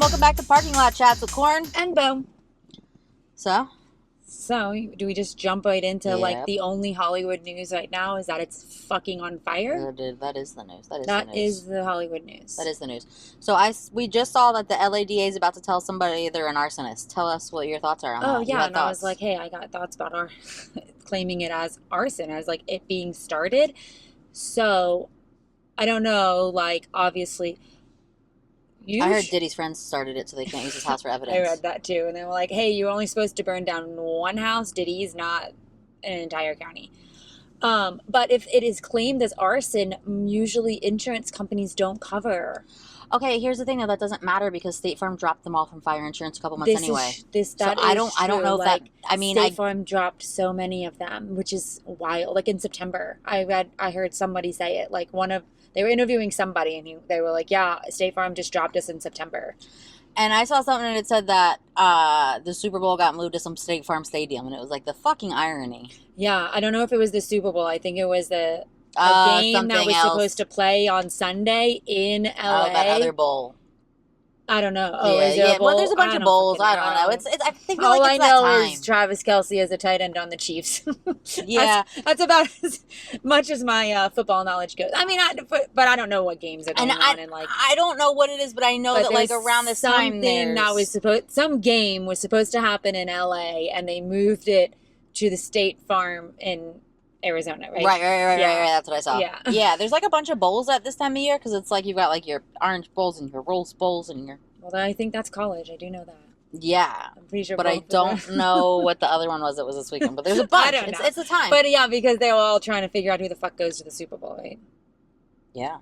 welcome back to Parking Lot Chats with Corn. And boom. So, Do we just jump right into like Yep. the only Hollywood news right now is that it's fucking on fire? that is the news. That is the Hollywood news. That is the news. So we just saw that the LADA is about to tell somebody they're an arsonist. Tell us what your thoughts are on that. Oh yeah, and I was thoughts? like, hey, I got thoughts about claiming it as arson, as like it being started. So I don't know, like obviously I heard Diddy's friends started it so they can't use his house for evidence. I read that too, and they were like, hey, you're only supposed to burn down one house. Diddy's not an entire county. But if it is claimed as arson, usually insurance companies don't cover. Okay, here's the thing though, that doesn't matter because State Farm dropped them all from fire insurance a couple months anyway. I don't know if that. I mean, State Farm dropped so many of them, which is wild. Like in September, I heard somebody say it. Like they were interviewing somebody, and they were like, "Yeah, State Farm just dropped us in September." And I saw something that said that the Super Bowl got moved to some State Farm stadium, and it was like the fucking irony. Yeah, I don't know if it was the Super Bowl. I think it was a game that was supposed to play on Sunday in LA. Oh, that other bowl. I don't know. Oh, yeah, is there a bowl? Well, there's a bunch of bowls. I don't know. It's. I think all like it's I know that time. is Travis Kelce as a tight end on the Chiefs. Yeah, that's about as much as my football knowledge goes. I mean, but I don't know what games are going on. And like, I don't know what it is, but I know that like around this time, some game was supposed to happen in LA, and they moved it to the State Farm in Arizona, right? Right. That's what I saw. Yeah. Yeah, there's like a bunch of bowls at this time of year because it's like you've got like your orange bowls and your Rose bowls and your. Well, I think that's college. I do know that. Yeah. I'm pretty sure. But I don't know what the other one was that was this weekend. But there's a bunch. I don't know. It's a time. But yeah, because they were all trying to figure out who the fuck goes to the Super Bowl, right? Yeah.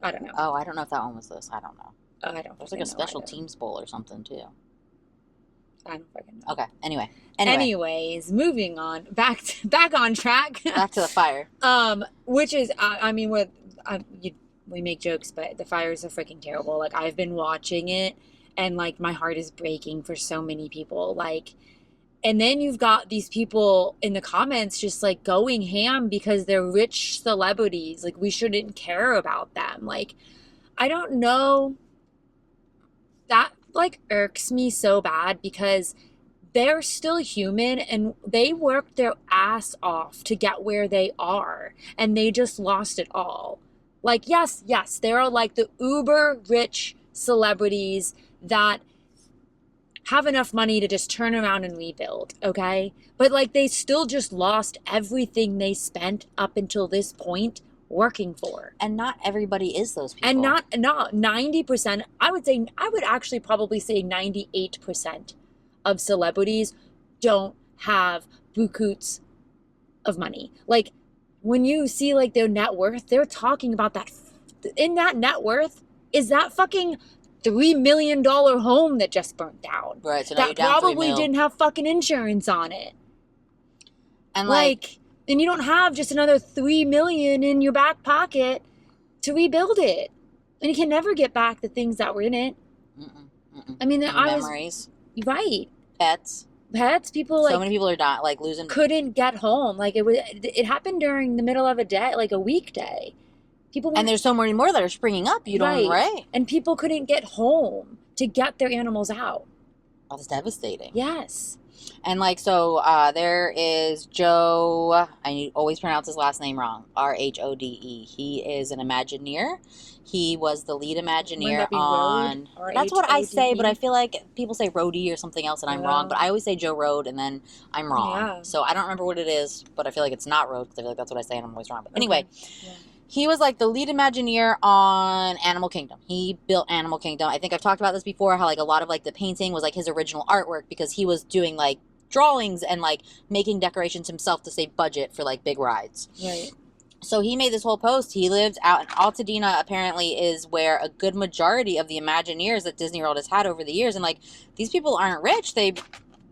I don't know. Oh, I don't know if that one was this. I don't know. I don't. There's like a special teams bowl or something too. I don't fucking know. Okay. Anyway. Anyways, moving on. Back on track. Back to the fire. Which is, I mean, we make jokes, but the fires are freaking terrible. Like I've been watching it, and like my heart is breaking for so many people. Like, and then you've got these people in the comments just like going ham because they're rich celebrities. Like we shouldn't care about them. Like, I don't know. That like irks me so bad because they're still human and they worked their ass off to get where they are and they just lost it all. Like, yes, there are like the uber rich celebrities that have enough money to just turn around and rebuild, okay? But like they still just lost everything they spent up until this point working for. And not everybody is those people. And not 90%, I would actually probably say 98% of celebrities don't have bukus of money. Like when you see like their net worth, they're talking about that. In that net worth is that fucking $3 million home that just burnt down. Right. So now that probably didn't have fucking insurance on it. And and you don't have just another $3 million in your back pocket to rebuild it, and you can never get back the things that were in it. I mean, memories, right? Pets. People. So many people are not like losing. Couldn't get home. Like it happened during the middle of a day, like a weekday. And there's so many more that are springing up. Right? And people couldn't get home to get their animals out. Oh, that's devastating. Yes. And like, so there is Joe, I always pronounce his last name wrong, Rhode. He is an Imagineer. He was the lead Imagineer on, that's what I say, but I feel like people say Rhodey or something else and I'm wrong, but I always say Joe Road and then I'm wrong. Yeah. So I don't remember what it is, but I feel like it's not Road because I feel like that's what I say and I'm always wrong. But anyway, yeah. He was like the lead Imagineer on Animal Kingdom. He built Animal Kingdom. I think I've talked about this before, how like a lot of like the painting was like his original artwork because he was doing like drawings and like making decorations himself to save budget for like big rides. Right. So he made this whole post. He lived out in Altadena, apparently is where a good majority of the Imagineers that Disney World has had over the years. And like, these people aren't rich. They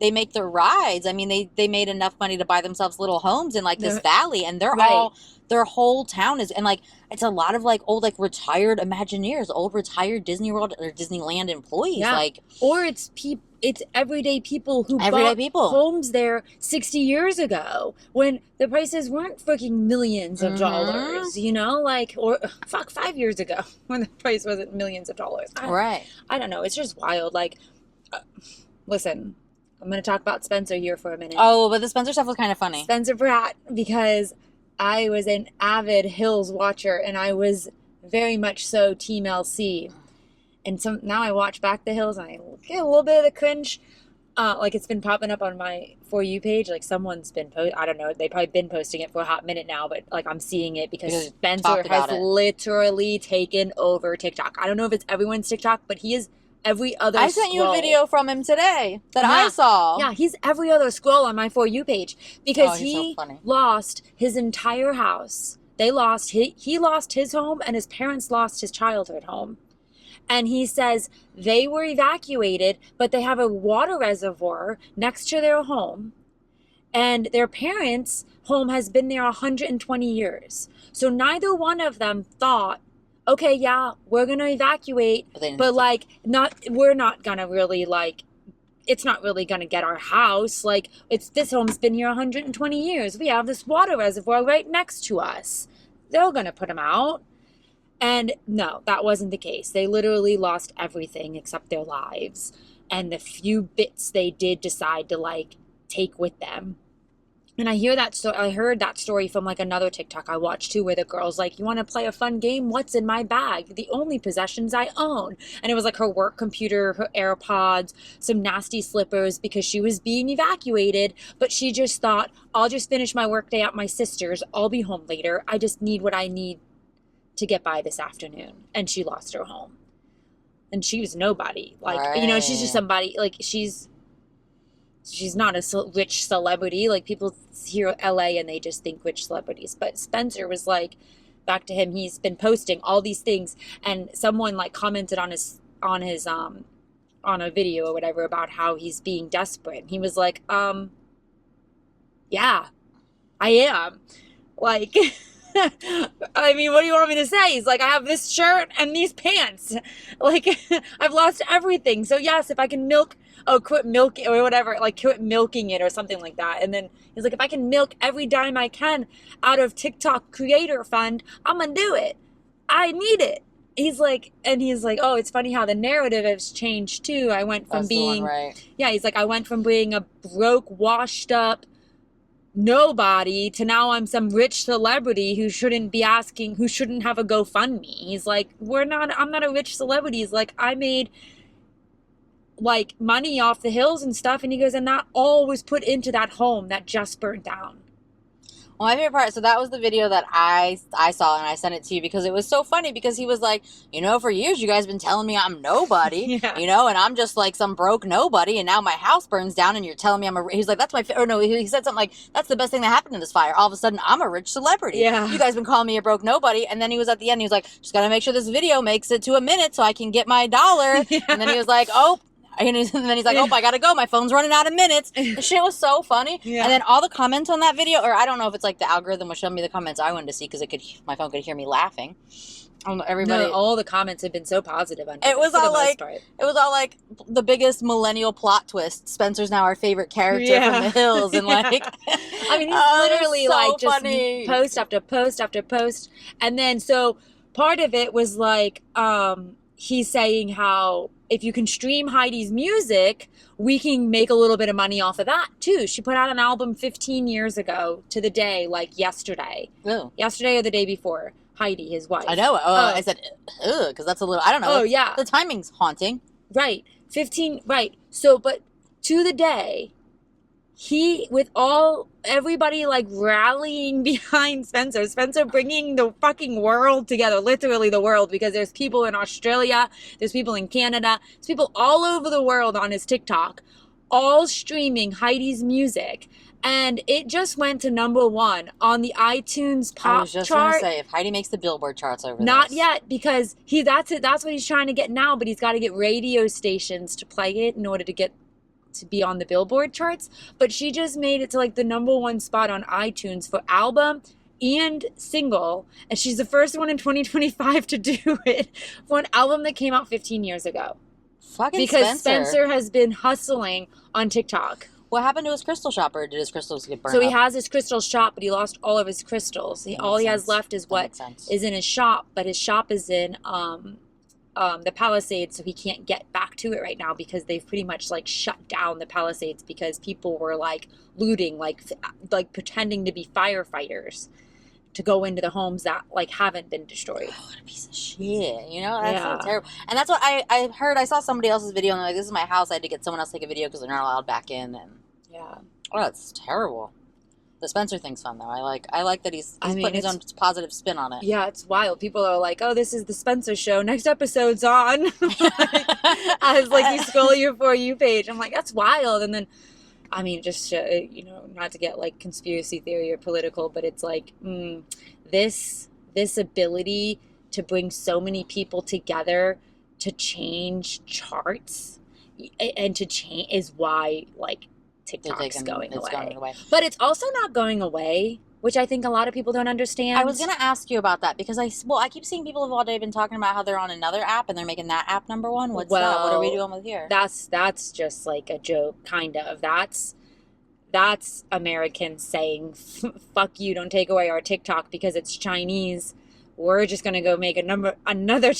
they make their rides. I mean, they made enough money to buy themselves little homes in like this They're- valley, and they're Right. all, their whole town is, and like it's a lot of like old like retired Imagineers, old retired Disney World or Disneyland employees. Yeah. Like, or it's everyday people who Everyday bought people. homes there 60 years ago when the prices weren't freaking millions of Mhm. dollars, you know, like, or fuck, 5 years ago when the price wasn't millions of dollars. right. I don't know. It's just wild. Like, listen, I'm going to talk about Spencer here for a minute. Oh, but the Spencer stuff was kind of funny. Spencer Pratt, because I was an avid Hills watcher and I was very much so Team LC. And now I watch back the Hills and I get a little bit of the cringe. Like it's been popping up on my For You page. Like someone's been I don't know. They've probably been posting it for a hot minute now, but like I'm seeing it because Spencer has literally taken over TikTok. I don't know if it's everyone's TikTok, but he is every other I sent you a video from him today that I saw. Yeah, he's every other scroll on my For You page because he's so lost his entire house. He lost his home and his parents lost his childhood home. And he says they were evacuated, but they have a water reservoir next to their home. And their parents' home has been there 120 years. So neither one of them thought, okay, yeah, we're going to evacuate, but like, we're not going to really like, it's not really going to get our house. Like, this home's been here 120 years. We have this water reservoir right next to us. They're going to put them out. And no, that wasn't the case. They literally lost everything except their lives and the few bits they did decide to like take with them. And I heard that story from like another TikTok I watched too, where the girl's like, you want to play a fun game? What's in my bag? The only possessions I own. And it was like her work computer, her AirPods, some nasty slippers because she was being evacuated. But she just thought, I'll just finish my workday at my sister's. I'll be home later. I just need what I need to get by this afternoon. And she lost her home. And she was nobody. Like, you know, she's just somebody, like, she's not a rich celebrity. Like, people hear LA and they just think rich celebrities. But Spencer was like, back to him, he's been posting all these things. And someone like commented on a video or whatever about how he's being desperate. He was like, yeah, I am. Like, I mean, what do you want me to say? He's like, I have this shirt and these pants. Like, I've lost everything. So yes, if I can quit milking or whatever, like quit milking it or something like that. And then he's like, if I can milk every dime I can out of TikTok creator fund, I'm going to do it. I need it. He's like, oh, it's funny how the narrative has changed too. I went from being, he's like, I went from being a broke, washed up nobody to now I'm some rich celebrity who shouldn't have a GoFundMe. He's like, I'm not a rich celebrity. He's like, I made like money off the Hills and stuff. And he goes, and that all was put into that home that just burnt down. Well, my favorite part, so that was the video that I saw, and I sent it to you because it was so funny because he was like, you know, for years you guys been telling me I'm nobody, you know, and I'm just like some broke nobody, and now my house burns down and you're telling me he's like, that's he said something like, that's the best thing that happened in this fire. All of a sudden, I'm a rich celebrity. Yeah. You guys been calling me a broke nobody, and then he was at the end, he was like, just gotta make sure this video makes it to a minute so I can get my dollar, and then he was like, and then he's like, oh, I gotta go. My phone's running out of minutes. The shit was so funny. Yeah. And then all the comments on that video, or I don't know if it's like the algorithm was showing me the comments I wanted to see because my phone could hear me laughing. Everybody, all the comments have been so positive on it. Was all like the biggest millennial plot twist. Spencer's now our favorite character from the Hills, and like, I mean, he's literally so like just funny. Post after post after post, and then so part of it was like he's saying how if you can stream Heidi's music, we can make a little bit of money off of that too. She put out an album 15 years ago to the day, like yesterday. Oh. Yesterday or the day before. Heidi, his wife. I know. I said, because that's a little, I don't know. Oh, yeah. The timing's haunting. Right. 15, right. So, but to the day, with everybody like rallying behind Spencer bringing the fucking world together, literally the world, because there's people in Australia, there's people in Canada, there's people all over the world on his TikTok, all streaming Heidi's music. And it just went to #1 on the iTunes pop chart. I was just going to say, if Heidi makes the Billboard charts over Not yet, because that's what he's trying to get now, but he's got to get radio stations to play it in order to get to be on the Billboard charts, but she just made it to like the #1 spot on iTunes for album and single, and she's the first one in 2025 to do it for an album that came out 15 years ago. Fucking because Spencer has been hustling on TikTok. What happened to his crystal shop, or did his crystals get burned So he up? has his crystal shop, but he lost all of his crystals. All he has left is what is in his shop, but his shop is in the Palisades, so he can't get back to it right now because they've pretty much like shut down the Palisades because people were like looting, like pretending to be firefighters to go into the homes that like haven't been destroyed. Oh, what a piece of shit! You know, that's so terrible. And that's what I heard. I saw somebody else's video, and they're like, "This is my house." I had to get someone else to take a video because they're not allowed back in. And oh, that's terrible. The Spencer thing's fun though. I like that he's putting his own positive spin on it. Yeah, it's wild. People are like, "Oh, this is the Spencer show. Next episode's on." As like you scroll your For You page, I'm like, that's wild. And then, I mean, just not to get like conspiracy theory or political, but it's like this ability to bring so many people together to change charts and to change is why like TikTok's going away. But it's also not going away, which I think a lot of people don't understand. I was going to ask you about that because I keep seeing people have all day been talking about how they're on another app and they're making that app #1. What's that? What are we doing with here? That's just like a joke, kind of. That's Americans saying, fuck you, don't take away our TikTok because it's Chinese. We're just going to go make another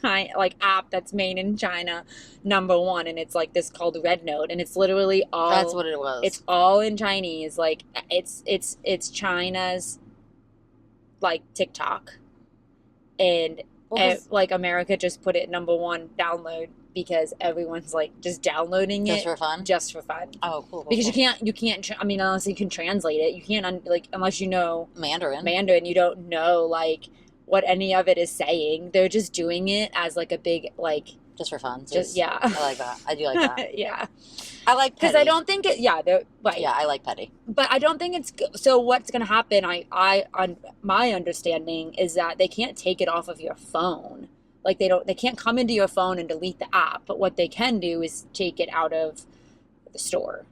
like app that's made in China #1, and it's like this called Red Note, and it's literally all that's what it was. It's all in Chinese. Like it's China's like TikTok, and like America just put it #1 download because everyone's like just downloading it just for fun. Oh, cool. Because you can't. I mean, unless you can translate it, you can't like unless you know Mandarin. You don't know like what any of it is saying. They're just doing it as like a big like just for fun. Yeah, I like that. I do like that. Yeah, I like because I don't think it. Yeah, they're right. Yeah, I like petty, but I don't think it's so. What's going to happen? On my understanding is that they can't take it off of your phone. Like they can't come into your phone and delete the app. But what they can do is take it out of the store.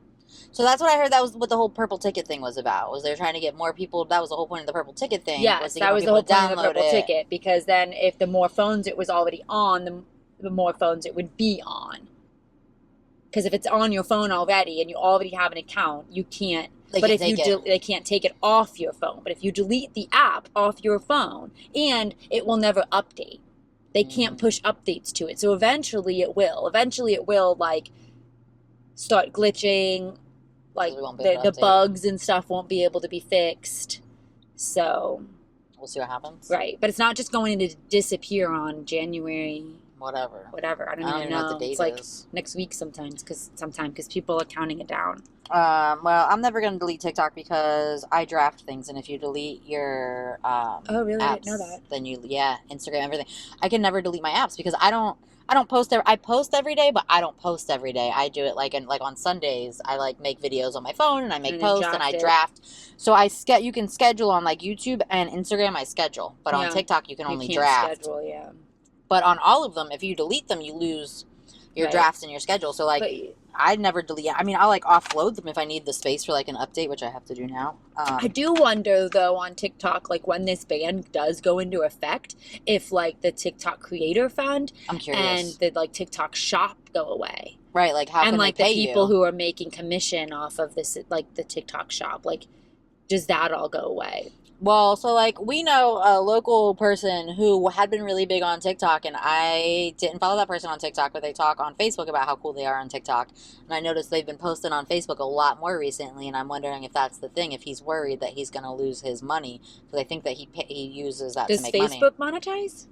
So that's what I heard. That was what the whole purple ticket thing was about. Was they're trying to get more people? That was the whole point of the purple ticket thing. Yes, that was the whole point of the purple ticket. Because then, if the more phones it was already on, the more phones it would be on. Because if it's on your phone already and you already have an account, you can't. They can't take it off your phone. But if you delete the app off your phone, and it will never update. They can't push updates to it. So eventually it will. Eventually it will like start glitching. Like the bugs and stuff won't be able to be fixed. So we'll see what happens. Right. But it's not just going to disappear on January. Whatever. I don't even know what the date is. Like next week because people are counting it down. Well, I'm never going to delete TikTok because I draft things, and if you delete your oh really? apps, I didn't know that. Then Instagram, everything. I can never delete my apps because I don't post I post every day, but I don't post every day. I do it like on Sundays. I like make videos on my phone and I make posts and I draft. So you can schedule on like YouTube and Instagram. I schedule, but on TikTok you can only draft. Schedule, yeah. But on all of them, if you delete them, you lose your drafts and your schedule. So like I'd never delete. I mean, I'll like offload them if I need the space for like an update, which I have to do now. I do wonder though on TikTok, like when this ban does go into effect, if like the TikTok creator fund I'm curious. And the like TikTok shop go away. Right, like how can like they pay the people who are making commission off of this, like the TikTok shop, like does that all go away? Well, so like we know a local person who had been really big on TikTok, and I didn't follow that person on TikTok, but they talk on Facebook about how cool they are on TikTok. And I noticed they've been posting on Facebook a lot more recently, and I'm wondering if that's the thing, if he's worried that he's going to lose his money, because I think that he uses that to make money. Does Facebook monetize?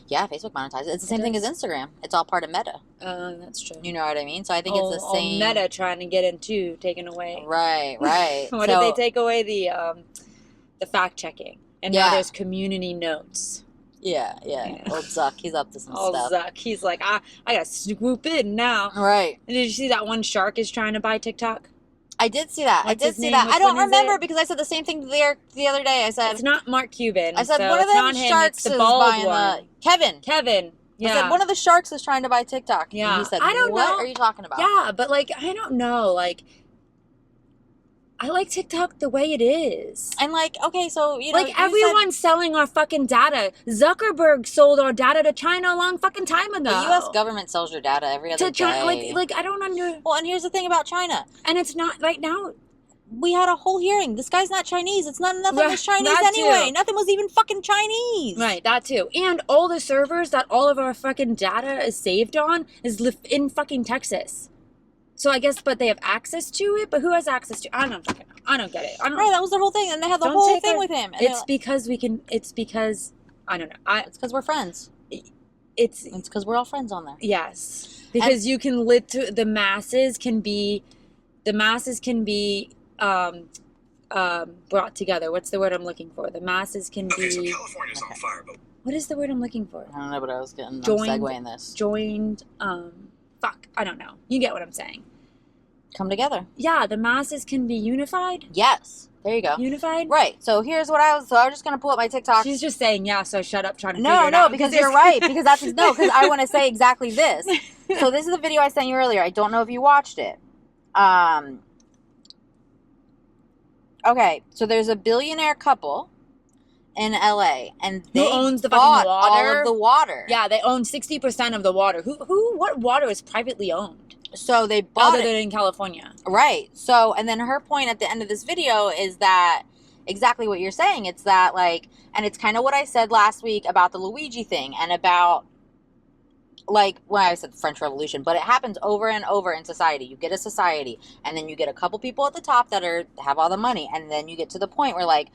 Yeah, Facebook monetizes. It's the same thing as Instagram. It's all part of Meta. That's true. You know what I mean? So I think it's the same. Meta trying to get into taken away. Right. What did they take away? The fact checking, and now there's community notes. Yeah. Old Zuck, he's up to some stuff. Old Zuck, he's like, I gotta swoop in now. Right. And did you see that one shark is trying to buy TikTok? I did see that. I don't remember because I said the same thing there the other day. I said it's not Mark Cuban. I said one of them sharks is buying Kevin. Yeah. I said, one of the sharks is trying to buy TikTok. Yeah. And he said, I don't what know. are you talking about? Yeah, but like, I don't know. Like, I like TikTok the way it is. And like, okay, so, you know. Like, everyone's selling our fucking data. Zuckerberg sold our data to China a long fucking time ago. The U.S. government sells your data every other day. Like, I don't understand. Well, and here's the thing about China. And it's not, right now. We had a whole hearing. This guy's not Chinese. It's not, nothing was Chinese anyway. Too. Nothing was even fucking Chinese. Right, that too. And all the servers that all of our fucking data is saved on is in fucking Texas. So I guess, but they have access to it. But who has access to? I don't fucking know. I don't get it. Right, that was their whole thing, and they had the whole thing with him. It's because we can. It's because I don't know. It's because we're friends. It's because we're all friends on there. Yes, because you can the masses can be brought together. What's the word I'm looking for? The masses can be. So California's on fire, but what is the word I'm looking for? I don't know, but I was getting segueing this. Joined. Fuck. I don't know. You get what I'm saying. Come together. Yeah, the masses can be unified. Yes. There you go. Unified? Right. So here's what I was just going to pull up my TikTok. She's just saying, yeah, so shut up trying to figure it out. No, because you're right. Because because I want to say exactly this. So this is the video I sent you earlier. I don't know if you watched it. Okay. So there's a billionaire couple in LA, and they owns the fucking water? All of the water. Yeah, they own 60% of the water. What water is privately owned? So they bought Other than in California. Right. So, and then her point at the end of this video is that exactly what you're saying. It's that, like, and it's kind of what I said last week about the Luigi thing and about, like, when I said the French Revolution, but it happens over and over in society. You get a society, and then you get a couple people at the top that have all the money, and then you get to the point where, like,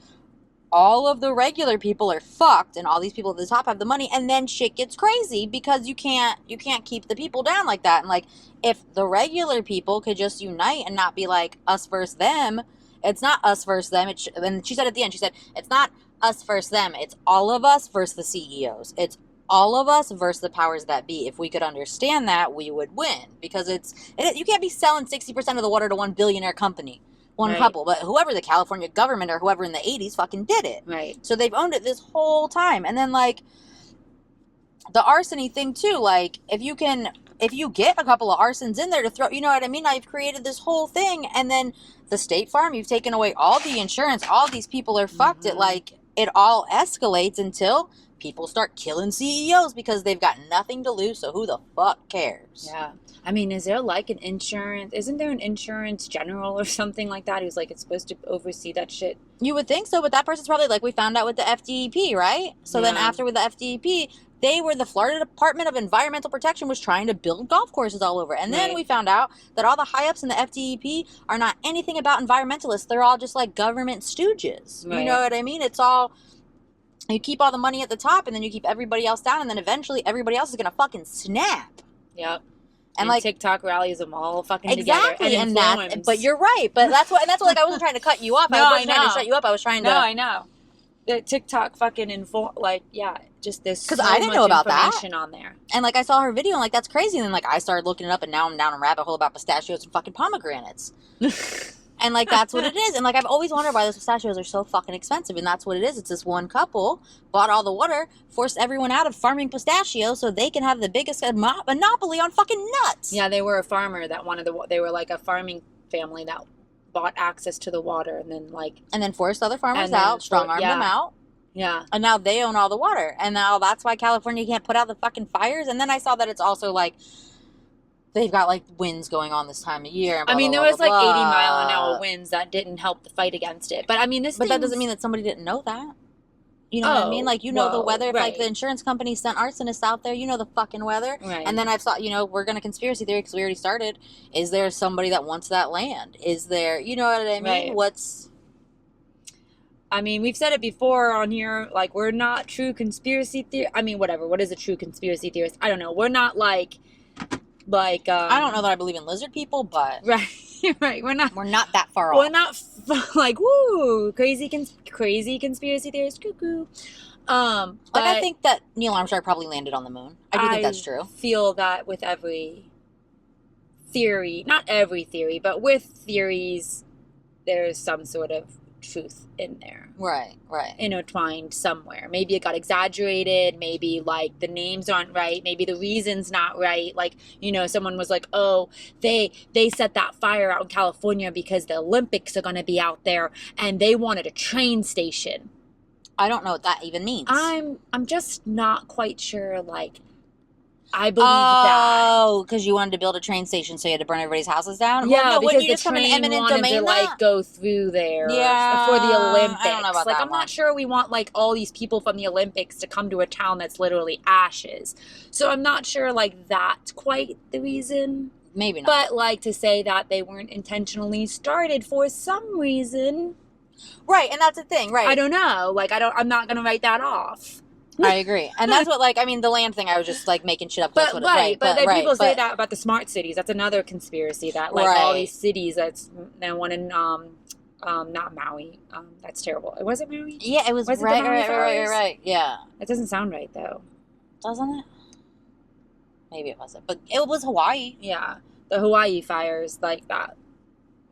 all of the regular people are fucked and all these people at the top have the money, and then shit gets crazy because you can't keep the people down like that. And like, if the regular people could just unite and not be like us versus them, it's not us versus them. And she said at the end, she said, it's not us versus them. It's all of us versus the CEOs. It's all of us versus the powers that be. If we could understand that, we would win, because you can't be selling 60% of the water to one billionaire company. One couple, but whoever, the California government or whoever in the 80s fucking did it. Right. So they've owned it this whole time. And then, like, the arsony thing too, like, if you get a couple of arsons in there to throw, you know what I mean? Now you've created this whole thing, and then the State Farm, you've taken away all the insurance, all these people are fucked. It all escalates until people start killing CEOs because they've got nothing to lose, so who the fuck cares? Yeah. I mean, is there like an insurance? Isn't there an insurance general or something like that who's like it's supposed to oversee that shit? You would think so, but that person's probably, like we found out with the FDEP, right? So then after with the FDEP, the Florida Department of Environmental Protection was trying to build golf courses all over. And then we found out that all the high-ups in the FDEP are not anything about environmentalists. They're all just like government stooges. Right. You know what I mean? It's all, you keep all the money at the top and then you keep everybody else down, and then eventually everybody else is going to fucking snap. Yep. And like TikTok rallies them all fucking exactly, together. But you're right. But that's what like I wasn't trying to cut you off. I wasn't trying to shut you up. I was trying to. No, I know. The TikTok fucking just this. Because I didn't know about that on there. And like I saw her video and like that's crazy. And then like I started looking it up, and now I'm down a rabbit hole about pistachios and fucking pomegranates. And like that's what it is. And like I've always wondered why those pistachios are so fucking expensive, and that's what it is. It's this one couple bought all the water, forced everyone out of farming pistachios so they can have the biggest monopoly on fucking nuts. Yeah, they were a farmer that they were like a farming family that bought access to the water and then forced other farmers out, strong-armed them out. Yeah. And now they own all the water. And now that's why California can't put out the fucking fires. And then I saw that it's also like they've got like winds going on this time of year. I mean, there was like 80-mile-an-hour winds that didn't help the fight against it. But I mean, that doesn't mean that somebody didn't know that. You know what I mean? Like, the weather. If like the insurance company sent arsonists out there, the fucking weather. Right. And then I've thought, we're going to conspiracy theory because we already started. Is there somebody that wants that land? Is there, you know what I mean? Right. I mean, we've said it before on here, like, we're not true conspiracy theorists. I mean, whatever. What is a true conspiracy theorist? I don't know. We're not like I don't know that I believe in lizard people, but right. We're not that far off. We're not like woo crazy conspiracy theorists, cuckoo. But I think that Neil Armstrong probably landed on the moon. I do think that's true. I feel that with every theory, not every theory, but with theories, there's some sort of truth in there. Right. Intertwined somewhere. Maybe it got exaggerated. Maybe, like, the names aren't right. Maybe the reason's not right. Like, someone was like, oh, they set that fire out in California because the Olympics are going to be out there and they wanted a train station. I don't know what that even means. I'm just not quite sure, like, I believe that. Oh, because you wanted to build a train station, so you had to burn everybody's houses down? Yeah, well, no, because you just the come in train eminent wanted domain to, like, go through there for the Olympics. I don't know about like, that I'm one. not sure we want, like, all these people from the Olympics to come to a town that's literally ashes. So I'm not sure, like, that's quite the reason. Maybe not. But, like, to say that they weren't intentionally started for some reason. Right, and that's the thing, right? I don't know. Like, I'm not going to write that off. I agree. And that's what, like, I mean, the land thing, I was just, like, making shit up. But, people say that about the smart cities. That's another conspiracy that, like, all these cities, that's, and one in, not Maui. That's terrible. Was it Maui? Yeah, it was right. Yeah. It doesn't sound right, though. Doesn't it? Maybe it wasn't. But it was Hawaii. Yeah. The Hawaii fires, like, that.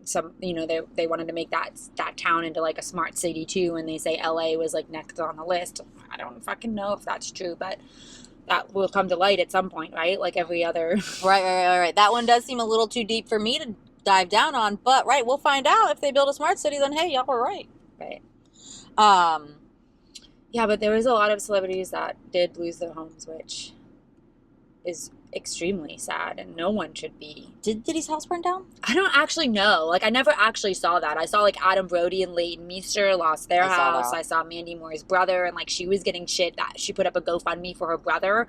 Some, they wanted to make that town into, like, a smart city too, and they say LA was, like, next on the list. I don't fucking know if that's true, but that will come to light at some point, right? Like every other. Right. That one does seem a little too deep for me to dive down on, but we'll find out if they build a smart city. Then hey, y'all were right. Right. Yeah, but there was a lot of celebrities that did lose their homes, which is extremely sad, and no one should be. Did his house burn down? I don't actually know. Like, I never actually saw that. I saw, like, Adam Brody and Leighton Meester lost their house. I saw Mandy Moore's brother, and, like, she was getting shit that she put up a GoFundMe for her brother,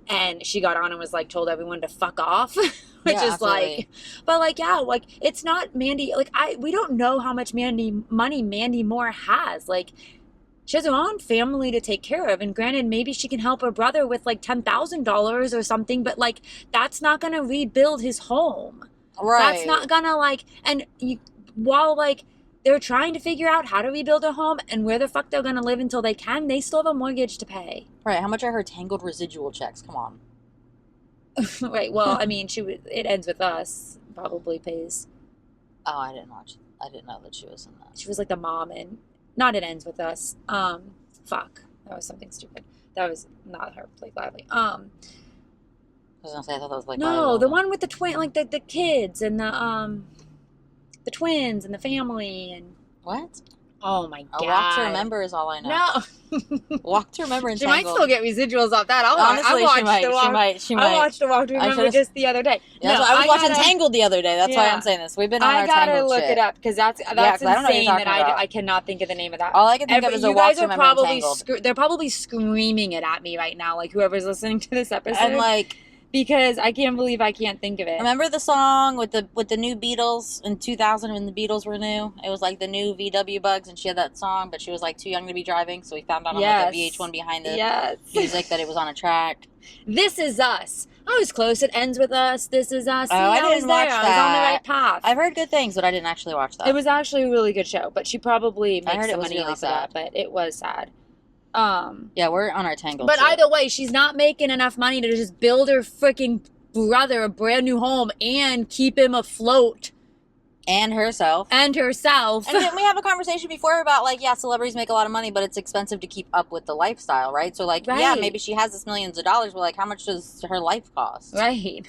and she got on and was like, told everyone to fuck off. Which is absolutely. Like, but, like, yeah, like, it's not Mandy. Like, we don't know how much money Mandy Moore has. Like, she has her own family to take care of. And granted, maybe she can help her brother with, like, $10,000 or something. But, like, that's not going to rebuild his home. Right. That's not going to, like... And while, like, they're trying to figure out how to rebuild a home and where the fuck they're going to live until they can, they still have a mortgage to pay. Right. How much are her tangled residual checks? Come on. Right. Well, I mean, It Ends With Us probably pays. Oh, I didn't watch. I didn't know that she was in that. She was, like, the mom in... Not It Ends With Us. Fuck. That was something stupid. That was not her, Blake Lively. I was gonna say, I thought that was Blake Lively. No, the one with the twin, like the kids and the twins and the family and... What? Oh my God. Walk to Remember is all I know. No. Walk to Remember and She Tangled. might still get residuals off that. Honestly, she might. I watched the Walk to Remember just the other day. Yeah, no, I was watching Tangled the other day. That's why I'm saying this. We've been on our Tangled shit. I gotta look it up because that's insane that I cannot think of the name of that. All I can think of is a Walk to Remember and Tangled. They're probably screaming it at me right now, like whoever's listening to this episode. And like... Because I can't believe I can't think of it. Remember the song with the new Beatles in 2000 when the Beatles were new? It was like the new VW Bugs, and she had that song, but she was like too young to be driving, so we found out on like the VH1 behind the music that it was on a track. This Is Us. I was close. It Ends With Us. This Is Us. Oh, I didn't watch that. I was on the right path. I've heard good things, but I didn't actually watch that. It was actually a really good show, but she probably makes some money off of that, but it was sad. Yeah, we're on our Tangled. But either way, she's not making enough money to just build her freaking brother a brand new home and keep him afloat. And herself. And didn't we have a conversation before about, like, yeah, celebrities make a lot of money, but it's expensive to keep up with the lifestyle, right? So, like, yeah, maybe she has this millions of dollars, but, like, how much does her life cost? Right.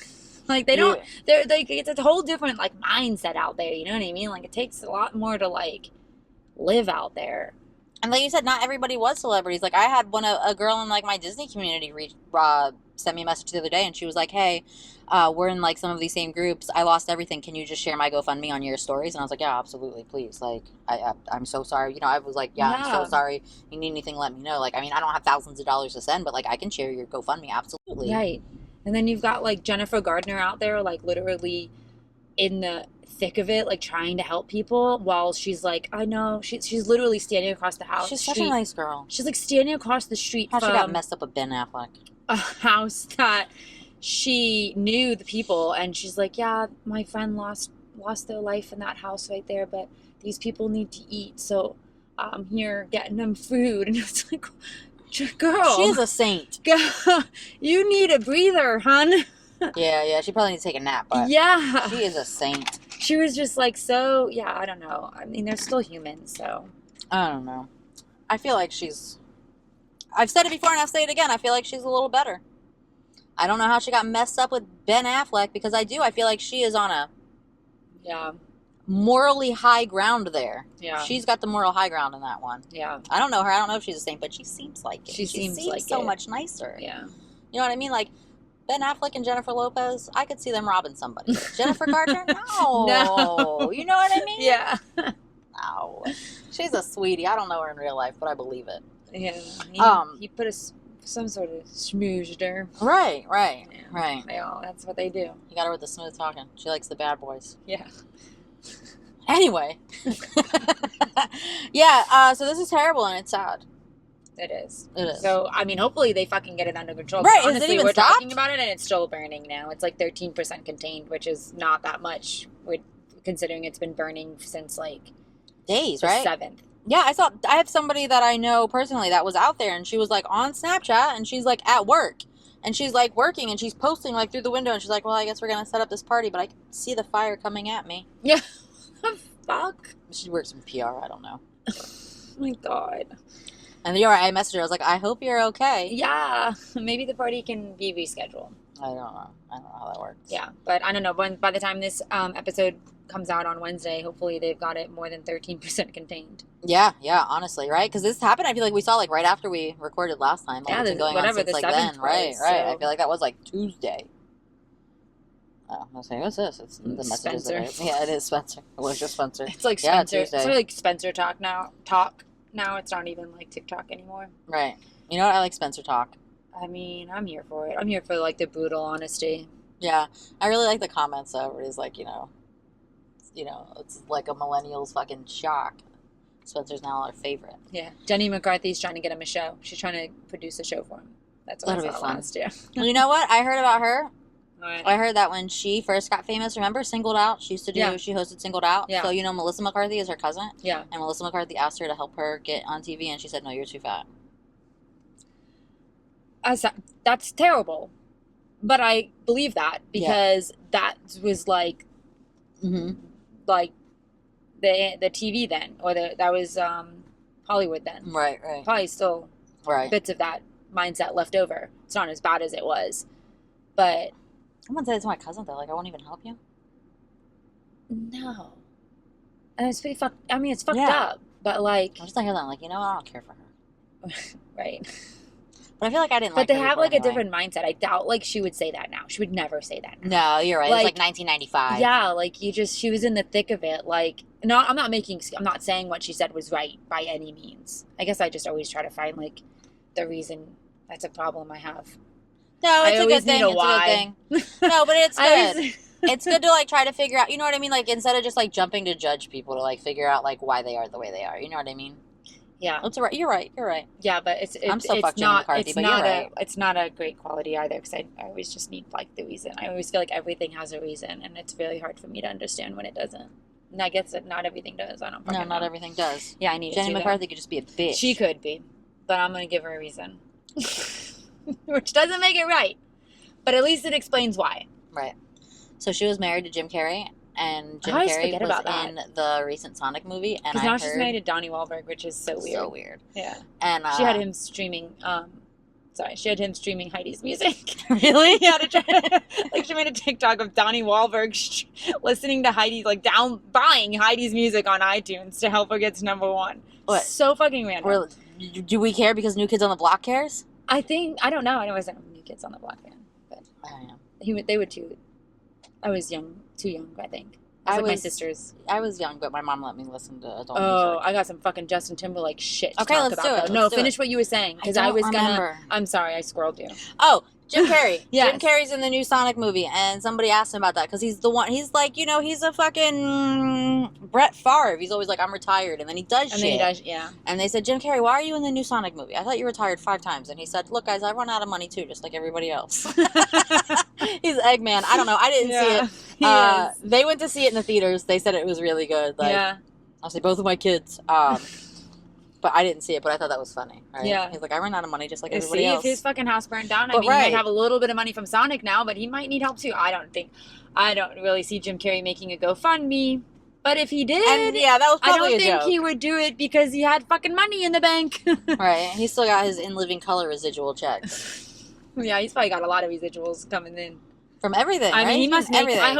Like, they're like, it's a whole different, like, mindset out there, you know what I mean? Like, it takes a lot more to, like, live out there. And like you said, not everybody was celebrities. Like, I had a girl in, like, my Disney community sent me a message the other day, and she was like, hey, we're in, like, some of these same groups. I lost everything. Can you just share my GoFundMe on your stories? And I was like, yeah, absolutely, please. Like, I'm so sorry. You know, I was like, I'm so sorry. You need anything, let me know. Like, I mean, I don't have thousands of dollars to send, but, like, I can share your GoFundMe, absolutely. Right. And then you've got, like, Jennifer Gardner out there, like, literally in the thick of it, like, trying to help people while she's like, I know, she's literally standing across the house. She's such a nice girl. She's, like, standing across the street from... How she got messed up with Ben Affleck. A house that she knew the people, and she's like, yeah, my friend lost their life in that house right there, but these people need to eat, so I'm here getting them food. And it's like, girl. She is a saint. Girl, you need a breather, hun. Yeah, she probably needs to take a nap, but yeah, she is a saint. She was just like so, yeah, I don't know. I mean, they're still humans, so. I don't know. I feel like she's... I've said it before and I'll say it again. I feel like she's a little better. I don't know how she got messed up with Ben Affleck, because I do. I feel like she is on a morally high ground there. Yeah. She's got the moral high ground in that one. Yeah. I don't know her. I don't know if she's the same, but she seems like it. She seems like so it. much nicer. Yeah. You know what I mean? Like, Ben Affleck and Jennifer Lopez, I could see them robbing somebody. Jennifer Garner? No. No. You know what I mean? Yeah. No. She's a sweetie. I don't know her in real life, but I believe it. Yeah. He put some sort of schmooze there. Right. Yeah. Right. That's what they do. You got her with the smooth talking. She likes the bad boys. Yeah. Anyway. Yeah, so this is terrible and it's sad. It is. It is. So, I mean, hopefully they fucking get it under control. Right, honestly, is it even we're stopped? talking about it and it's still burning now. It's like 13% contained, which is not that much, considering it's been burning since like days, the right? 7th. Yeah, I have somebody that I know personally that was out there, and she was like on Snapchat, and she's like at work, and she's like working, and she's posting like through the window, and she's like, well, I guess we're gonna set up this party, but I can see the fire coming at me. Yeah. Fuck. She works in PR. I don't know. Oh my God. And I messaged her. I was like, I hope you're okay. Yeah. Maybe the party can be rescheduled. I don't know how that works. Yeah, but I don't know. By the time this episode comes out on Wednesday, hopefully they've got it more than 13% contained. Yeah, honestly, right? Because this happened, I feel like we saw like right after we recorded last time. Like, yeah, it's been going on since like then. Right. So. I feel like that was like Tuesday. Oh, I was saying, what's this? It's the messages. Spencer. Yeah, it is Spencer. It was just Spencer. It's like Spencer. Tuesday. It's like Spencer talk now. Now it's not even like TikTok anymore. Right. You know what? I like Spencer talk. I mean, I'm here for it. I'm here for like the brutal honesty. Yeah, I really like the comments though, where he's like, it's like a millennial's fucking shock. Spencer's now our favorite. Yeah, Jenny McCarthy's trying to get him a show. She's trying to produce a show for him. That's what That'll I be saw fun. last year. Well, you know what? I heard about her. Right. I heard that when she first got famous, remember Singled Out? She used to do, she hosted Singled Out. Yeah. So, Melissa McCarthy is her cousin. Yeah. And Melissa McCarthy asked her to help her get on TV, and she said, no, you're too fat. That's terrible. But I believe that because that was like, like the TV then, or that was Hollywood then. Right. Probably still bits of that mindset left over. It's not as bad as it was. But I'm gonna say it to my cousin though. Like, I won't even help you. No, and it's pretty fucked. I mean, it's fucked up. But like, I'm just not hearing that. Like, I don't care for her. Right. But I feel like I didn't. But they have like a different mindset. I doubt like she would say that now. She would never say that now. No, you're right. It's like 1995. Yeah, like she was in the thick of it. Like, no, I'm not saying what she said was right by any means. I guess I just always try to find like the reason. That's a problem I have. No, it's a good thing. It's a good thing. No, but it's good. It's good to like try to figure out, you know what I mean? Like, instead of just like jumping to judge people, to like figure out like why they are the way they are. You know what I mean? Yeah. You're right. Yeah, but I'm so fucked Jenny McCarthy, but you're right. It's not a great quality either, because I always just need like the reason. I always feel like everything has a reason, and it's really hard for me to understand when it doesn't. And I guess that not everything does. I don't fucking know. Not everything does. Yeah, I need Jenny McCarthy could just be a bitch. She could be, but I'm gonna give her a reason. Which doesn't make it right, but at least it explains why. Right. So she was married to Jim Carrey, and Jim I Carrey was about in the recent Sonic movie. And now she's married to Donnie Wahlberg, which is so weird. So weird. Yeah. And she had him streaming. She had him streaming Heidi's music. Really? Yeah. Like she made a TikTok of Donnie Wahlberg listening to Heidi, like buying Heidi's music on iTunes to help her get to #1. What? So fucking random. Do we care because New Kids on the Block cares? I don't know. I know I wasn't New Kids on the Block fan, but they would too. I was too young, I think. My sisters. I was young, but my mom let me listen to adult music. Oh, I got some fucking Justin Timberlake shit to talk about. Let's do it. No, finish what you were saying, because I was gonna. I'm sorry, I squirreled you. Oh, Jim Carrey. Yes. Jim Carrey's in the new Sonic movie, and somebody asked him about that because he's the one. He's like, he's a fucking Brett Favre. He's always like, I'm retired, and then he does shit. Then he does, yeah. And they said, Jim Carrey, why are you in the new Sonic movie? I thought you retired 5 times. And he said, look, guys, I run out of money too, just like everybody else. He's Eggman. I don't know. I didn't see it. They went to see it in the theaters. They said it was really good. Like, I'll say both of my kids. But I didn't see it, but I thought that was funny. Right? Yeah. He's like, I ran out of money just like everybody else. If his fucking house burned down, I mean, he might have a little bit of money from Sonic now, but he might need help too. I don't really see Jim Carrey making a GoFundMe. But if he did, and yeah, that was probably I don't think he would do it because he had fucking money in the bank. Right. He still got his In Living Color residual checks. Yeah, he's probably got a lot of residuals coming in. From everything. I mean, he must make everything. I